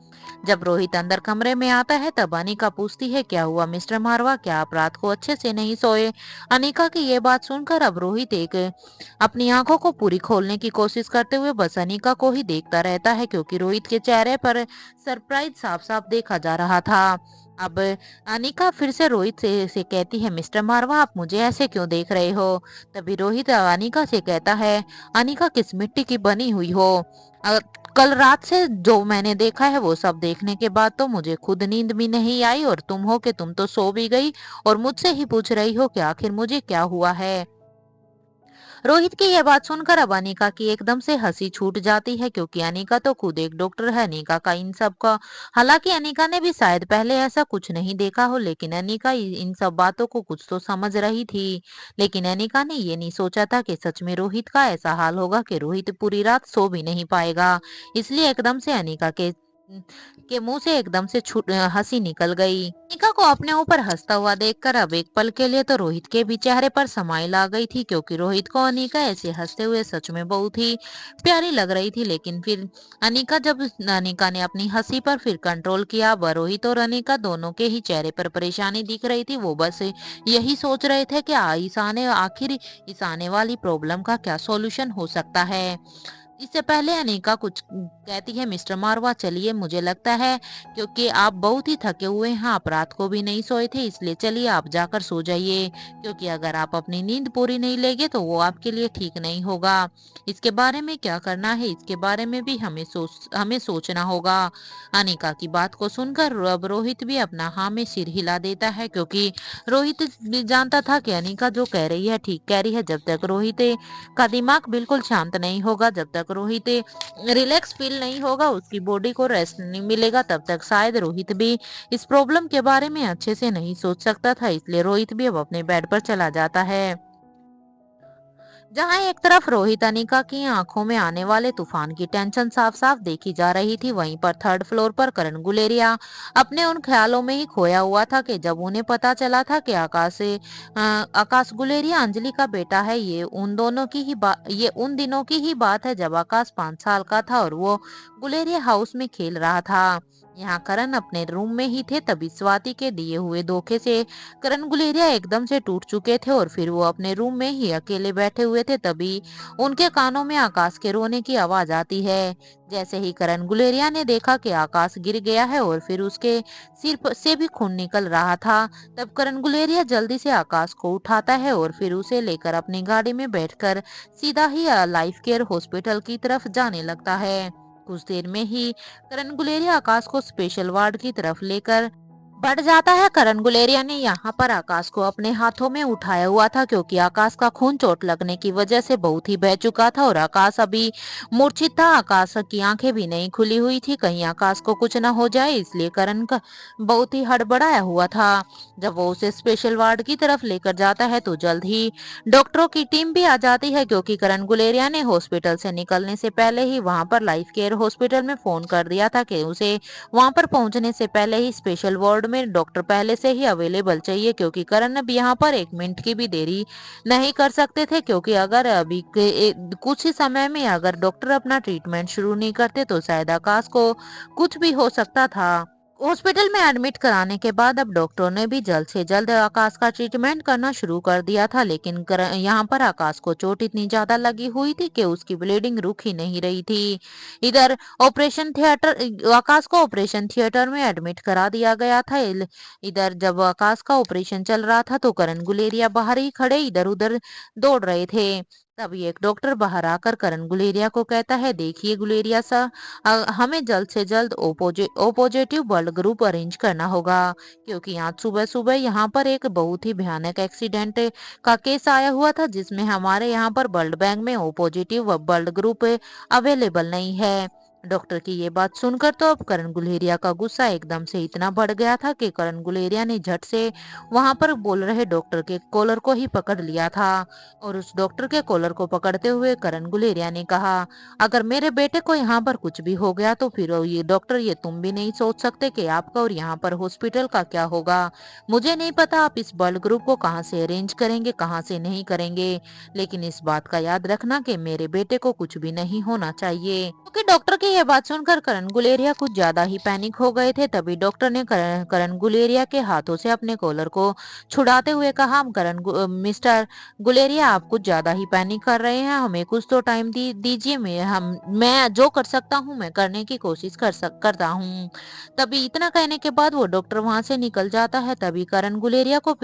जब रोहित अंदर कमरे में आता है तब अनिका पूछती है, क्या हुआ मिस्टर मारवा, क्या आप रात को अच्छे से नहीं सोए? अनिका की ये बात सुनकर अब रोहित एक अपनी आंखों को पूरी खोलने की कोशिश करते हुए बस अनिका को ही देखता रहता है, क्योंकि रोहित के चेहरे पर सरप्राइज साफ साफ देखा जा रहा था। अब अनिका फिर से रोहित से कहती है, मिस्टर मारवा आप मुझे ऐसे क्यों देख रहे हो? तभी रोहित अनिका से कहता है, अनिका किस मिट्टी की बनी हुई हो? अ, कल रात से जो मैंने देखा है वो सब देखने के बाद तो मुझे खुद नींद भी नहीं आई, और तुम हो कि तुम तो सो भी गई और मुझसे ही पूछ रही हो कि आखिर मुझे क्या हुआ है। रोहित की यह बात सुनकर अब अनिका की एकदम से हंसी छूट जाती है, क्योंकि अनिका तो खुद एक डॉक्टर है। अनिका का इन सब का, हालांकि अनिका ने भी शायद पहले ऐसा कुछ नहीं देखा हो, लेकिन अनिका इन सब बातों को कुछ तो समझ रही थी। लेकिन अनिका ने ये नहीं सोचा था कि सच में रोहित का ऐसा हाल होगा कि रोहित पूरी रात सो भी नहीं पाएगा। इसलिए एकदम से अनिका के मुंह से एकदम से हंसी निकल गई। अनिका को अपने ऊपर हंसता हुआ देखकर अब एक पल के लिए तो रोहित के भी चेहरे पर समाइल आ गई थी, क्योंकि रोहित को अनिका ऐसे हंसते हुए सच में बहुत ही प्यारी लग रही थी। लेकिन फिर अनिका ने अपनी हंसी पर फिर कंट्रोल किया। अब रोहित और अनिका दोनों के ही चेहरे पर परेशानी दिख रही थी। वो बस यही सोच रहे थे कि आखिर इस आने वाली प्रॉब्लम का क्या सॉल्यूशन हो सकता है। इससे पहले अनिका कुछ कहती है, मिस्टर मारवा चलिए, मुझे लगता है क्योंकि आप बहुत ही थके हुए हैं, आप रात को भी नहीं सोए थे, इसलिए चलिए आप जाकर सो जाइए, क्योंकि अगर आप अपनी नींद पूरी नहीं लेंगे तो वो आपके लिए ठीक नहीं होगा। इसके बारे में क्या करना है इसके बारे में भी हमें सोचना होगा। अनिका की बात को सुनकर अब रोहित भी अपना हाँ में सिर हिला देता है, क्योंकि रोहित भी जानता था कि अनिका जो कह रही है ठीक कह रही है। जब तक रोहित का दिमाग बिल्कुल शांत नहीं होगा, जब तक रोहित रिलैक्स फील नहीं होगा, उसकी बॉडी को रेस्ट नहीं मिलेगा, तब तक शायद रोहित भी इस प्रॉब्लम के बारे में अच्छे से नहीं सोच सकता था। इसलिए रोहित भी अब अपने बेड पर चला जाता है। जहां एक तरफ रोहित अनिका की आंखों में आने वाले तूफान की टेंशन साफ साफ देखी जा रही थी, वहीं पर थर्ड फ्लोर पर करण गुलेरिया अपने उन ख्यालों में ही खोया हुआ था कि जब उन्हें पता चला था कि आकाश गुलेरिया अंजलि का बेटा है। ये उन दिनों की ही बात है जब आकाश 5 साल का था और वो गुलेरिया हाउस में खेल रहा था। यहाँ करण अपने रूम में ही थे, तभी स्वाति के दिए हुए धोखे से करण गुलेरिया एकदम से टूट चुके थे और फिर वो अपने रूम में ही अकेले बैठे हुए थे। तभी उनके कानों में आकाश के रोने की आवाज आती है। जैसे ही करण गुलेरिया ने देखा कि आकाश गिर गया है और फिर उसके से भी खून निकल रहा था, तब करण गुलेरिया जल्दी से आकाश को उठाता है और फिर उसे लेकर अपनी गाड़ी में बैठकर सीधा ही लाइफ केयर हॉस्पिटल की तरफ जाने लगता है। कुछ देर में ही करण गुलेरिया आकाश को स्पेशल वार्ड की तरफ लेकर बढ़ जाता है। करण गुलेरिया ने यहाँ पर आकाश को अपने हाथों में उठाया हुआ था, क्योंकि आकाश का खून चोट लगने की वजह से बहुत ही बह चुका था और आकाश अभी मूर्छित था। आकाश की आंखें भी नहीं खुली हुई थी, कहीं आकाश को कुछ न हो जाए, इसलिए करण का बहुत ही हड़बड़ाया हुआ था। जब वो उसे स्पेशल वार्ड की तरफ लेकर जाता है तो जल्द ही डॉक्टरों की टीम भी आ जाती है, क्योंकि करण गुलेरिया ने हॉस्पिटल से निकलने से पहले ही वहां पर लाइफ केयर हॉस्पिटल में फोन कर दिया था कि उसे वहां पर पहुंचने से पहले ही स्पेशल वार्ड हमें डॉक्टर पहले से ही अवेलेबल चाहिए, क्योंकि करण अब यहाँ पर 1 मिनट की भी देरी नहीं कर सकते थे, क्योंकि अगर अभी कुछ ही समय में अगर डॉक्टर अपना ट्रीटमेंट शुरू नहीं करते तो शायद आकाश को कुछ भी हो सकता था। हॉस्पिटल में एडमिट कराने के बाद अब डॉक्टरों ने भी जल्द से जल्द आकाश का ट्रीटमेंट करना शुरू कर दिया था, लेकिन यहाँ पर आकाश को चोट इतनी ज्यादा लगी हुई थी कि उसकी ब्लीडिंग रुक ही नहीं रही थी। इधर ऑपरेशन थिएटर आकाश को ऑपरेशन थिएटर में एडमिट करा दिया गया था। इधर जब आकाश का ऑपरेशन चल रहा था तो करण गुलेरिया बाहर ही खड़े इधर उधर दौड़ रहे थे। तभी एक डॉक्टर बाहर आकर करण गुलेरिया को कहता है, देखिए गुलेरिया सा, हमें जल्द से जल्द O positive blood group arrange करना होगा, क्योंकि आज सुबह सुबह यहाँ पर एक बहुत ही भयानक एक्सीडेंट का केस आया हुआ था, जिसमें हमारे यहाँ पर ब्लड बैंक में O positive blood group available नहीं है। डॉक्टर की ये बात सुनकर तो अब करण गुलेरिया का गुस्सा एकदम से इतना बढ़ गया था कि करण गुलेरिया ने झट से वहां पर बोल रहे डॉक्टर के कॉलर को ही पकड़ लिया था, और उस डॉक्टर के कॉलर को पकड़ते हुए करण गुलेरिया ने कहा, अगर मेरे बेटे को यहाँ पर कुछ भी हो गया तो फिर ये डॉक्टर, ये तुम भी नहीं सोच सकते कि आपका और यहाँ पर हॉस्पिटल का क्या होगा। मुझे नहीं पता आप इस ब्लड ग्रुप को कहाँ से अरेंज करेंगे, कहाँ से नहीं करेंगे, लेकिन इस बात का याद रखना कि मेरे बेटे को कुछ भी नहीं होना चाहिए। क्योंकि डॉक्टर की यह बात सुनकर करण गुलेरिया कुछ ज्यादा ही पैनिक हो गए थे। तभी डॉक्टर ने करण गुलेरिया के हाथों से अपने कॉलर को छुड़ाते हुए कहा, मिस्टर गुलेरिया, आप कुछ ज्यादा ही पैनिक कर रहे हैं, हमें कुछ तो टाइम दीजिए, मैं जो कर सकता हूँ मैं करने की कोशिश करता हूँ। तभी इतना कहने के बाद वो डॉक्टर वहां से निकल जाता है। तभी करण गुलेरिया को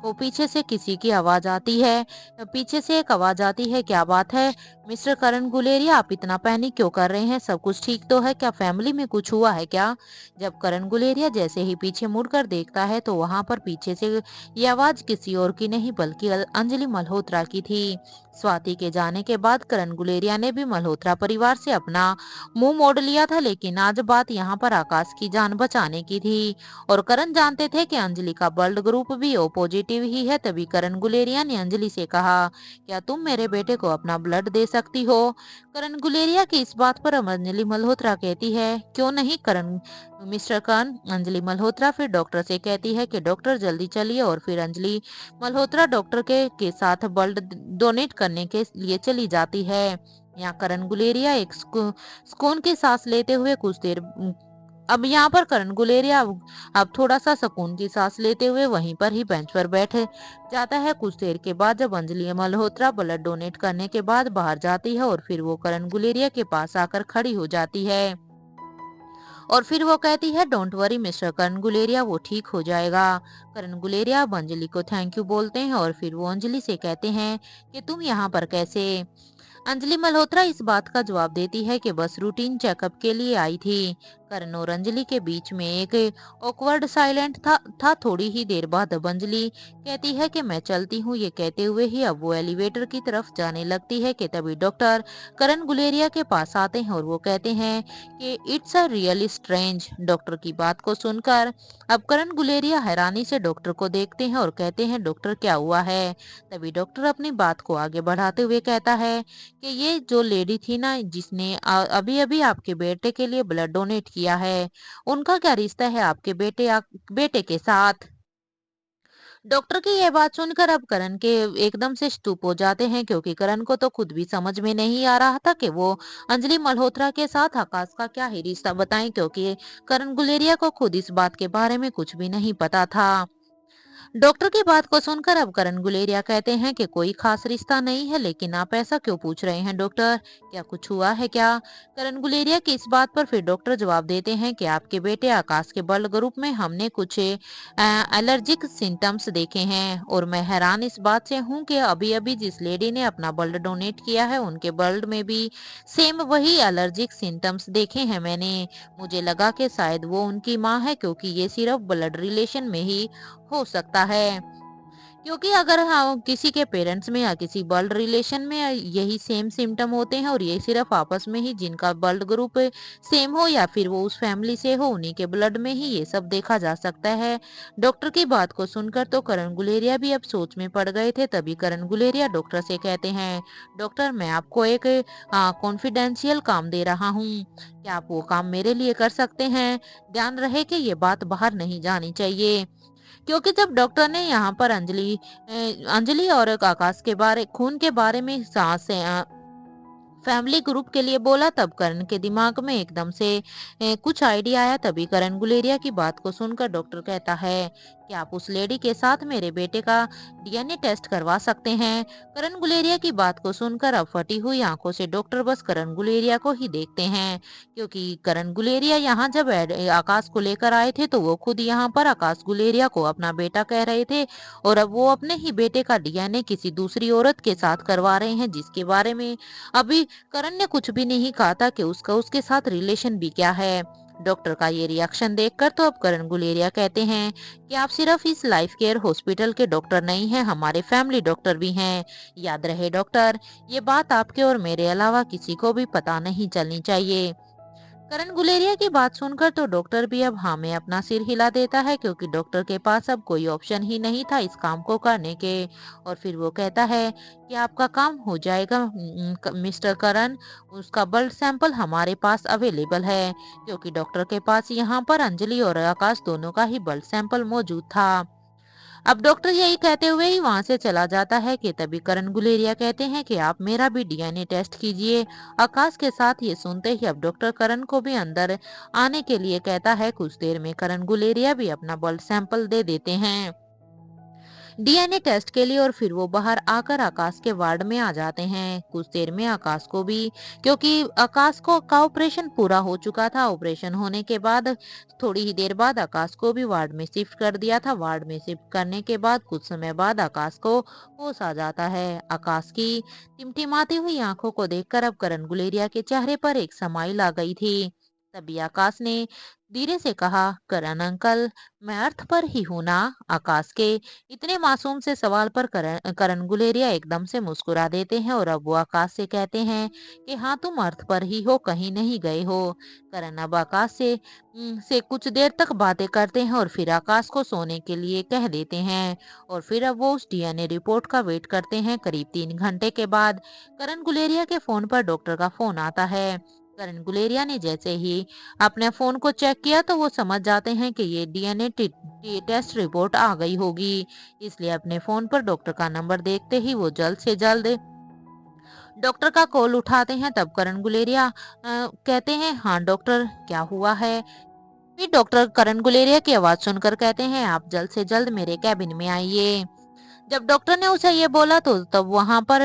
पीछे से किसी की आवाज आती है। पीछे से एक आवाज आती है, क्या बात है मिस्टर करण गुलेरिया, आप इतना पैनिक क्यों कर रहे हैं, सब कुछ ठीक तो है क्या, फैमिली में कुछ हुआ है क्या। जब करण गुलेरिया जैसे ही पीछे मुड़कर देखता है तो वहां पर पीछे से ये आवाज किसी और की नहीं बल्कि अंजलि मल्होत्रा की थी। स्वाति के जाने के बाद करण गुलेरिया ने भी मल्होत्रा परिवार से अपना मुंह मोड़ लिया था, लेकिन आज बात यहाँ पर आकाश की जान बचाने की थी, और करण जानते थे कि अंजलि का ब्लड ग्रुप भी ओ पॉजिटिव ही है। तभी करण गुलेरिया ने अंजलि से कहा, क्या तुम मेरे बेटे को अपना ब्लड दे सकती हो। करण गुलेरिया की इस बात पर अंजलि मल्होत्रा कहती है, क्यों नहीं करण मिस्टर करण। अंजलि मल्होत्रा फिर डॉक्टर से कहती है कि डॉक्टर जल्दी चलिए, और फिर अंजलि मल्होत्रा डॉक्टर के साथ ब्लड डोनेट करने के लिए चली जाती है। यहाँ करण गुलेरिया एक सुकून की सांस लेते हुए कुछ देर अब यहाँ पर करण गुलेरिया अब थोड़ा सा सुकून की सांस लेते हुए वहीं पर ही बेंच पर बैठ जाता है। कुछ देर के बाद जब अंजलि मल्होत्रा ब्लड डोनेट करने के बाद बाहर जाती है, और फिर वो करण गुलेरिया के पास आकर खड़ी हो जाती है, और फिर वो कहती है, डोंट वरी मिस्टर करण गुलेरिया, वो ठीक हो जाएगा। करण गुलेरिया अब अंजलि को थैंक यू बोलते हैं, और फिर वो अंजलि से कहते हैं कि तुम यहाँ पर कैसे। अंजलि मल्होत्रा इस बात का जवाब देती है कि बस रूटीन चेकअप के लिए आई थी। करण और अंजलि के बीच में एक ऑकवर्ड साइलेंट था। थोड़ी ही देर बाद अब अंजलि कहती है कि मैं चलती हूँ। ये कहते हुए ही अब वो एलिवेटर की तरफ जाने लगती है कि तभी डॉक्टर करण गुलेरिया के पास आते हैं, और वो कहते हैं कि it's a really strange. Doctor की बात को सुनकर अब करण गुलेरिया हैरानी से डॉक्टर को देखते हैं और कहते हैं, डॉक्टर क्या हुआ है। तभी डॉक्टर अपनी बात को आगे बढ़ाते हुए कहता है कि ये जो लेडी थी ना, जिसने अभी अभी आपके बेटे के लिए ब्लड डोनेट किया है, उनका क्या रिश्ता है आपके बेटे के साथ। डॉक्टर की यह बात सुनकर अब करण के एकदम से स्तूप हो जाते हैं, क्योंकि करण को तो खुद भी समझ में नहीं आ रहा था कि वो अंजलि मल्होत्रा के साथ आकाश का क्या ही रिश्ता बताएं, क्योंकि करण गुलेरिया को खुद इस बात के बारे में कुछ भी नहीं पता था। डॉक्टर की बात को सुनकर अब करण गुलेरिया कहते हैं कि कोई खास रिश्ता नहीं है, लेकिन आप ऐसा क्यों पूछ रहे हैं डॉक्टर, क्या कुछ हुआ है क्या। करण गुलेरिया की इस बात पर फिर डॉक्टर जवाब देते हैं कि आपके बेटे आकाश के ब्लड ग्रुप में हमने कुछ एलर्जिक सिम्टम्स देखे हैं, और मैं हैरान इस बात से हूँ कि अभी अभी जिस लेडी ने अपना ब्लड डोनेट किया है उनके ब्लड में भी सेम वही एलर्जिक सिम्टम्स देखे हैं मैंने। मुझे लगा कि शायद वो उनकी माँ है, क्योंकि ये सिर्फ ब्लड रिलेशन में ही हो सकता है, क्योंकि अगर हाँ किसी के पेरेंट्स में या किसी ब्लड रिलेशन में यही सेम सिम्टम होते हैं और ये सिर्फ आपस में ही जिनका ब्लड ग्रुप सेम हो या फिर वो उस फैमिली से हो उन्हीं के ब्लड में ही ये सब देखा जा सकता है। डॉक्टर की बात को सुनकर तो करण गुलेरिया भी अब सोच में पड़ गए थे। तभी करण गुलेरिया डॉक्टर से कहते हैं, डॉक्टर मैं आपको एक कॉन्फिडेंशियल काम दे रहा हूँ, क्या आप वो काम मेरे लिए कर सकते हैं? ध्यान रहे कि ये बात बाहर नहीं जानी चाहिए। क्योंकि जब डॉक्टर ने यहाँ पर अंजलि और आकाश के बारे खून के बारे में सांस फैमिली ग्रुप के लिए बोला, तब करण के दिमाग में एकदम से कुछ आइडिया आया। तभी करण गुलेरिया की बात को सुनकर डॉक्टर कहता है कि आप उस लेडी के साथ मेरे बेटे का डीएनए टेस्ट करवा सकते हैं। करण गुलेरिया की बात को सुनकर अब फटी हुई आंखों से डॉक्टर बस करण गुलेरिया को ही देखते हैं। क्योंकि करण गुलेरिया यहाँ जब आकाश को लेकर आए थे तो वो खुद यहाँ पर आकाश गुलेरिया को अपना बेटा कह रहे थे और अब वो अपने ही बेटे का डीएनए किसी दूसरी औरत के साथ करवा रहे हैं, जिसके बारे में अभी करण ने कुछ भी नहीं कहा था कि उसका उसके साथ रिलेशन भी क्या है। डॉक्टर का ये रिएक्शन देखकर तो अब करण गुलेरिया कहते हैं कि आप सिर्फ इस लाइफ केयर हॉस्पिटल के डॉक्टर नहीं हैं, हमारे फैमिली डॉक्टर भी हैं। याद रहे डॉक्टर, ये बात आपके और मेरे अलावा किसी को भी पता नहीं चलनी चाहिए। करण गुलेरिया की बात सुनकर तो डॉक्टर भी अब हाँ में अपना सिर हिला देता है, क्योंकि डॉक्टर के पास अब कोई ऑप्शन ही नहीं था इस काम को करने के। और फिर वो कहता है कि आपका काम हो जाएगा मिस्टर करण, उसका ब्लड सैंपल हमारे पास अवेलेबल है। क्योंकि डॉक्टर के पास यहाँ पर अंजलि और आकाश दोनों का ही ब्लड सैंपल मौजूद था। अब डॉक्टर यही कहते हुए ही वहां से चला जाता है कि तभी करण गुलेरिया कहते हैं कि आप मेरा भी डीएनए टेस्ट कीजिए। आकाश के साथ ये सुनते ही अब डॉक्टर करण को भी अंदर आने के लिए कहता है। कुछ देर में करण गुलेरिया भी अपना ब्लड सैंपल दे देते हैं डीएनए टेस्ट के लिए और फिर वो बाहर आकर आकाश के वार्ड में आ जाते हैं। कुछ देर में आकाश को भी, क्योंकि आकाश को का ऑपरेशन पूरा हो चुका था, ऑपरेशन होने के बाद थोड़ी ही देर बाद आकाश को भी वार्ड में शिफ्ट कर दिया था। वार्ड में शिफ्ट करने के बाद कुछ समय बाद आकाश को होश आ जाता है। आकाश की टिमटिमाती हुई आंखों को देखकर अब करण गुलेरिया के चेहरे पर एक समाइल आ गई थी। तभी आकाश ने धीरे से कहा, करण अंकल, मैं अर्थ पर ही हूं ना? आकाश के इतने मासूम से सवाल पर करण गुलेरिया एकदम से मुस्कुरा देते हैं और अब वो आकाश से कहते हैं कि हाँ तुम अर्थ पर ही हो, कहीं नहीं गए हो। करण अब आकाश से कुछ देर तक बातें करते हैं और फिर आकाश को सोने के लिए कह देते हैं। और फिर अब वो उस डीएनए रिपोर्ट का वेट करते हैं। करीब 3 घंटे के बाद करण गुलेरिया के फोन पर डॉक्टर का फोन आता है। करण गुलेरिया ने जैसे ही अपने फोन को चेक किया तो वो समझ जाते हैं कि ये डीएनए टेस्ट रिपोर्ट आ गई होगी। इसलिए अपने फोन पर डॉक्टर का नंबर देखते ही वो जल्द से जल्द डॉक्टर का कॉल उठाते हैं। तब करण गुलेरिया कहते हैं, हाँ डॉक्टर क्या हुआ है? फिर डॉक्टर करण गुलेरिया की आवाज सुनकर कहते हैं, आप जल्द से जल्द मेरे कैबिन में आइए। जब डॉक्टर ने उसे ये बोला तो तब वहां पर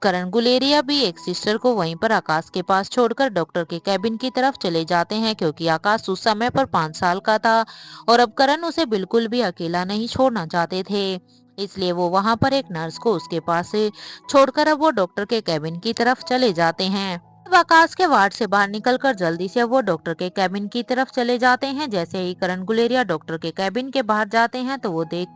करण गुलेरिया भी एक सिस्टर को वहीं पर आकाश के पास छोड़कर डॉक्टर के कैबिन की तरफ चले जाते हैं। क्योंकि आकाश उस समय पर 5 साल का था और अब करण उसे बिल्कुल भी अकेला नहीं छोड़ना चाहते थे। इसलिए वो वहां पर एक नर्स को उसके पास से छोड़कर अब वो डॉक्टर के कैबिन की तरफ चले जाते हैं। अब आकाश के वार्ड से बाहर निकलकर जल्दी से वो डॉक्टर के कैबिन की तरफ चले जाते हैं। जैसे ही करण गुलेरिया डॉक्टर के कैबिन के बाहर जाते हैं तो वो देख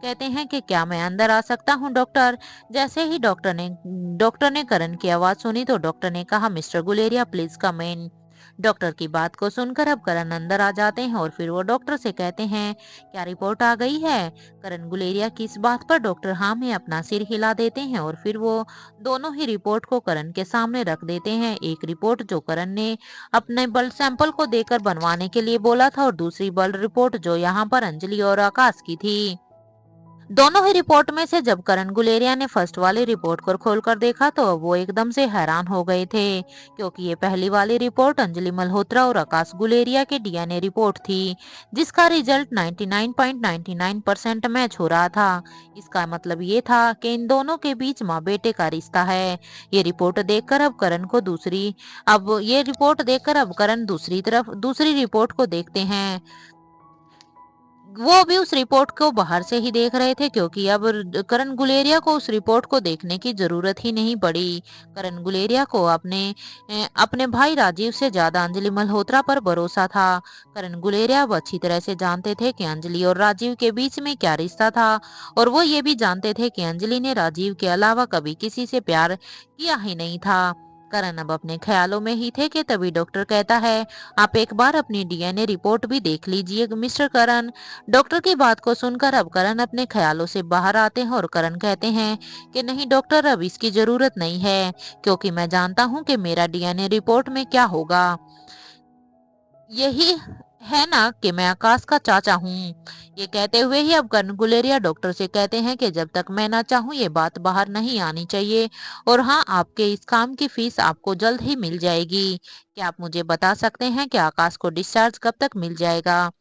कहते हैं कि क्या मैं अंदर आ सकता हूँ डॉक्टर? जैसे ही डॉक्टर ने करण की आवाज सुनी तो डॉक्टर ने कहा, mister Guleria please come in. Doctor की बात को सुनकर अब करण अंदर आ जाते हैं और फिर वो डॉक्टर से कहते हैं, क्या रिपोर्ट आ गई है? करण गुलेरिया की इस बात पर डॉक्टर हाँ में अपना सिर हिला देते हैं और फिर वो दोनों ही रिपोर्ट को करण के सामने रख देते हैं। एक रिपोर्ट जो करण ने अपने ब्लड सैंपल को देकर बनवाने के लिए बोला था और दूसरी ब्लड रिपोर्ट जो यहाँ पर अंजलि और आकाश की थी। दोनों ही रिपोर्ट में से जब करण गुलेरिया ने फर्स्ट वाली रिपोर्ट को खोलकर देखा तो वो एकदम से हैरान हो गए थे। क्योंकि ये पहली वाली रिपोर्ट अंजलि मल्होत्रा और आकाश गुलेरिया की डीएनए रिपोर्ट थी, जिसका रिजल्ट 99.99% मैच हो रहा था। इसका मतलब ये था कि इन दोनों के बीच माँ बेटे का रिश्ता है। ये रिपोर्ट देखकर अब करण दूसरी रिपोर्ट को देखते हैं। वो भी उस रिपोर्ट को बाहर से ही देख रहे थे, क्योंकि अब करण गुलेरिया को उस रिपोर्ट को देखने की जरूरत ही नहीं पड़ी। करण गुलेरिया को अपने भाई राजीव से ज्यादा अंजलि मल्होत्रा पर भरोसा था। करण गुलेरिया अब अच्छी तरह से जानते थे कि अंजलि और राजीव के बीच में क्या रिश्ता था, और वो ये भी जानते थे कि अंजलि ने राजीव के अलावा कभी किसी से प्यार किया ही नहीं था। करण अब अपने ख्यालों में ही थे कि तभी डॉक्टर कहता है, आप एक बार अपनी डीएनए रिपोर्ट भी देख लीजिए मिस्टर करण। डॉक्टर की बात को सुनकर अब करण अपने ख्यालों से बाहर आते हैं और करण कहते हैं कि नहीं डॉक्टर, अब इसकी जरूरत नहीं है, क्योंकि मैं जानता हूं कि मेरा डीएनए रिपोर्ट में क्या होगा। यही है ना कि मैं आकाश का चाचा हूँ। ये कहते हुए ही अब करण गुलेरिया डॉक्टर से कहते हैं कि जब तक मैं ना चाहूँ ये बात बाहर नहीं आनी चाहिए, और हाँ, आपके इस काम की फीस आपको जल्द ही मिल जाएगी। क्या आप मुझे बता सकते हैं कि आकाश को डिस्चार्ज कब तक मिल जाएगा?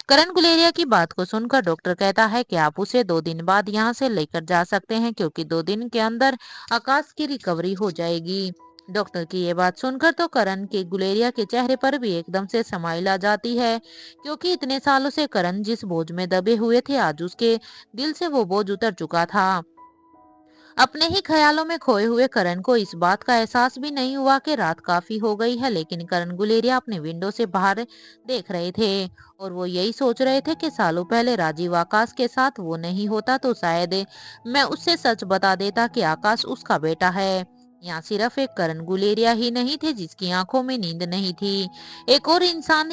करण गुलेरिया की बात को सुनकर डॉक्टर कहता है कि आप उसे 2 दिन बाद यहाँ से लेकर जा सकते हैं, क्योंकि 2 दिन के अंदर आकाश की रिकवरी हो जाएगी। डॉक्टर की ये बात सुनकर तो करण के गुलेरिया के चेहरे पर भी एकदम से स्माइल आ जाती है, क्योंकि इतने सालों से करण जिस बोझ में दबे हुए थे, आज उसके दिल से वो बोझ उतर चुका था। अपने ही ख्यालों में खोए हुए करण को इस बात का एहसास भी नहीं हुआ कि रात काफी हो गई है, लेकिन करण गुलेरिया अपने विंडो से बाहर देख रहे थे, और वो यही सोच रहे थे कि सालों पहले राजीव आकाश के साथ वो नहीं होता तो शायद मैं उससे सच बता देता कि आकाश उसका बेटा है। यहाँ सिर्फ एक करण गुलेरिया ही नहीं थे जिसकी आंखों में नींद नहीं थी। एक और इंसान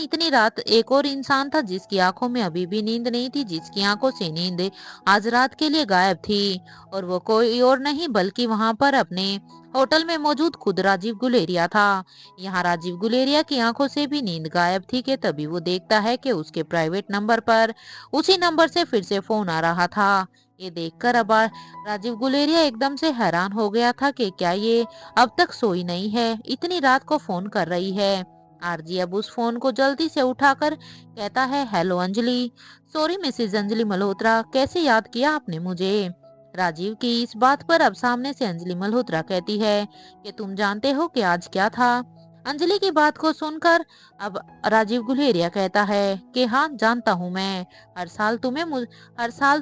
था जिसकी आंखों में अभी भी नींद नहीं थी, जिसकी आंखों से नींद आज रात के लिए गायब थी। और वो कोई और नहीं बल्कि वहां पर अपने होटल में मौजूद खुद राजीव गुलेरिया था। यहाँ राजीव गुलेरिया की आंखों से भी नींद गायब थी कि तभी वो देखता है कि उसके प्राइवेट नंबर पर उसी नंबर से फिर से फोन आ रहा था। ये देखकर अब राजीव गुलेरिया एकदम से हैरान हो गया था कि क्या ये अब तक सोई नहीं है, इतनी रात को फोन कर रही है। आरजी अब उस फोन को जल्दी से उठाकर कहता है, hello Anjali. Sorry Mrs Anjali Malhotra, कैसे याद किया आपने मुझे? राजीव की इस बात पर अब सामने से अंजलि मल्होत्रा कहती है कि तुम जानते हो कि आज क्या था? अंजलि की बात को सुनकर अब राजीव गुलेरिया कहता है कि हाँ, जानता हूँ मैं। हर साल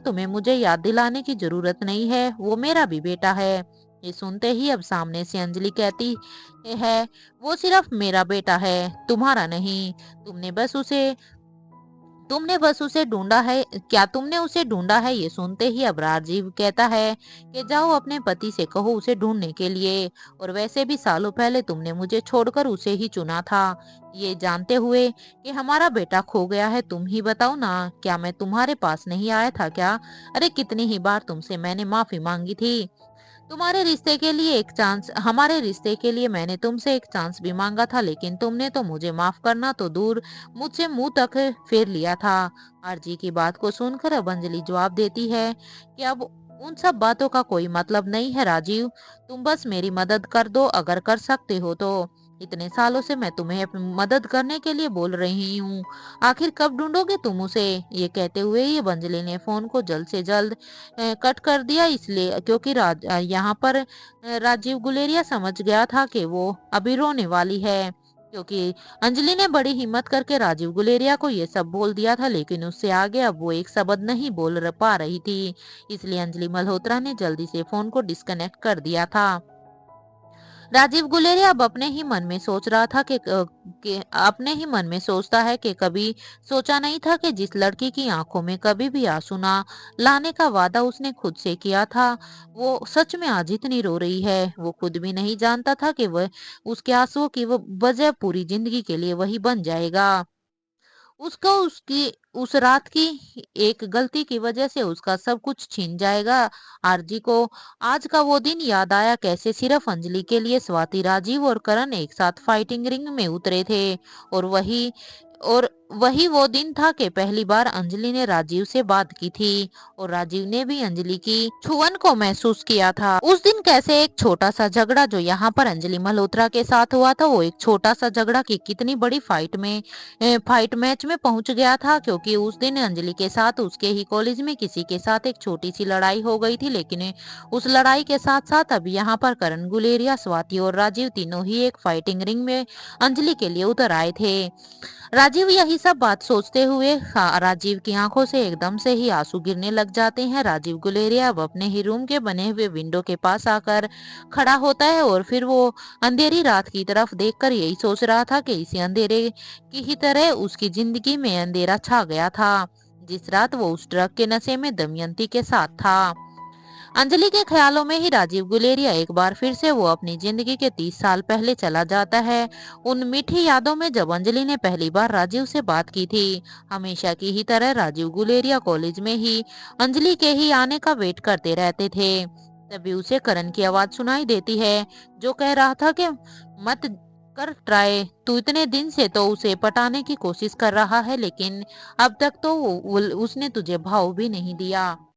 तुम्हें मुझे याद दिलाने की जरूरत नहीं है, वो मेरा भी बेटा है। ये सुनते ही अब सामने से अंजलि कहती है, वो सिर्फ मेरा बेटा है, तुम्हारा नहीं। तुमने बस उसे तुमने बस उसे ढूंढा है, क्या तुमने उसे ढूंढा है? ये सुनते ही अब राजीव कहता है कि जाओ अपने पति से कहो उसे ढूंढने के लिए, और वैसे भी सालों पहले तुमने मुझे छोड़कर उसे ही चुना था, ये जानते हुए कि हमारा बेटा खो गया है। तुम ही बताओ ना, क्या मैं तुम्हारे पास नहीं आया था क्या? अरे कितनी ही बार तुमसे मैंने माफी मांगी थी। हमारे रिश्ते के लिए मैंने तुमसे एक चांस भी मांगा था, लेकिन तुमने तो मुझे माफ करना तो दूर, मुझसे मुंह तक फेर लिया था। आरजी की बात को सुनकर अब अंजलि जवाब देती है कि अब उन सब बातों का कोई मतलब नहीं है राजीव, तुम बस मेरी मदद कर दो अगर कर सकते हो तो। इतने सालों से मैं तुम्हें अपनी मदद करने के लिए बोल रही हूँ, आखिर कब ढूंढोगे तुम उसे? ये कहते हुए ये अंजलि ने फोन को जल्द से जल्द कट कर दिया, इसलिए क्योंकि यहाँ पर राजीव गुलेरिया समझ गया था कि वो अभी रोने वाली है, क्योंकि अंजलि ने बड़ी हिम्मत करके राजीव गुलेरिया को ये सब बोल दिया था, लेकिन उससे आगे अब वो एक शब्द नहीं पा रही थी। इसलिए अंजलि मल्होत्रा ने जल्दी से फोन को डिस्कनेक्ट कर दिया था। राजीव गुलेरिया अब अपने ही मन में सोच रहा था कि अपने ही मन में सोचता है कि कभी सोचा नहीं था कि जिस लड़की की आंखों में कभी भी आंसू ना लाने का वादा उसने खुद से किया था, वो सच में आज इतनी रो रही है। वो खुद भी नहीं जानता था कि वह उसके आंसुओं की वो वजह पूरी जिंदगी के लिए वही बन जाएगा। उसको उसकी उस रात की एक गलती की वजह से उसका सब कुछ छिन जाएगा। आरजी को आज का वो दिन याद आया, कैसे सिर्फ अंजलि के लिए स्वाति, राजीव और करण एक साथ फाइटिंग रिंग में उतरे थे, और वही वो दिन था कि पहली बार अंजलि ने राजीव से बात की थी, और राजीव ने भी अंजलि की छुअन को महसूस किया था। उस दिन कैसे एक छोटा सा झगड़ा जो यहाँ पर अंजलि मल्होत्रा के साथ हुआ था, वो एक छोटा सा झगड़ा की कितनी बड़ी फाइट मैच में पहुंच गया था, क्योंकि उस दिन अंजलि के साथ उसके ही कॉलेज में किसी के साथ एक छोटी सी लड़ाई हो गई थी, लेकिन उस लड़ाई के साथ साथ अब यहाँ पर करण गुलेरिया, स्वाति और राजीव तीनों ही एक फाइटिंग रिंग में अंजलि के लिए उतर आए थे। राजीव यही सब बात सोचते हुए राजीव की आंखों से एकदम से ही आंसू गिरने लग जाते हैं। राजीव गुलेरिया अब अपने ही रूम के बने हुए विंडो के पास आकर खड़ा होता है और फिर वो अंधेरी रात की तरफ देखकर यही सोच रहा था कि इसी अंधेरे की ही तरह उसकी जिंदगी में अंधेरा छा गया था जिस रात वो उस ड्रग के नशे में दमयंती के साथ था। अंजलि के ख्यालों में ही राजीव गुलेरिया एक बार फिर से वो अपनी जिंदगी के 30 साल पहले चला जाता है। उन मीठी यादों में जब अंजलि ने पहली बार राजीव से बात की थी। हमेशा की ही तरह राजीव गुलेरिया कॉलेज में ही अंजलि के ही आने का वेट करते रहते थे। तभी उसे करण की आवाज सुनाई देती है जो कह रहा था कि मत कर ट्राई, तू इतने दिन से तो उसे पटाने की कोशिश कर रहा है लेकिन अब तक तो उसने तुझे भाव भी नहीं दिया।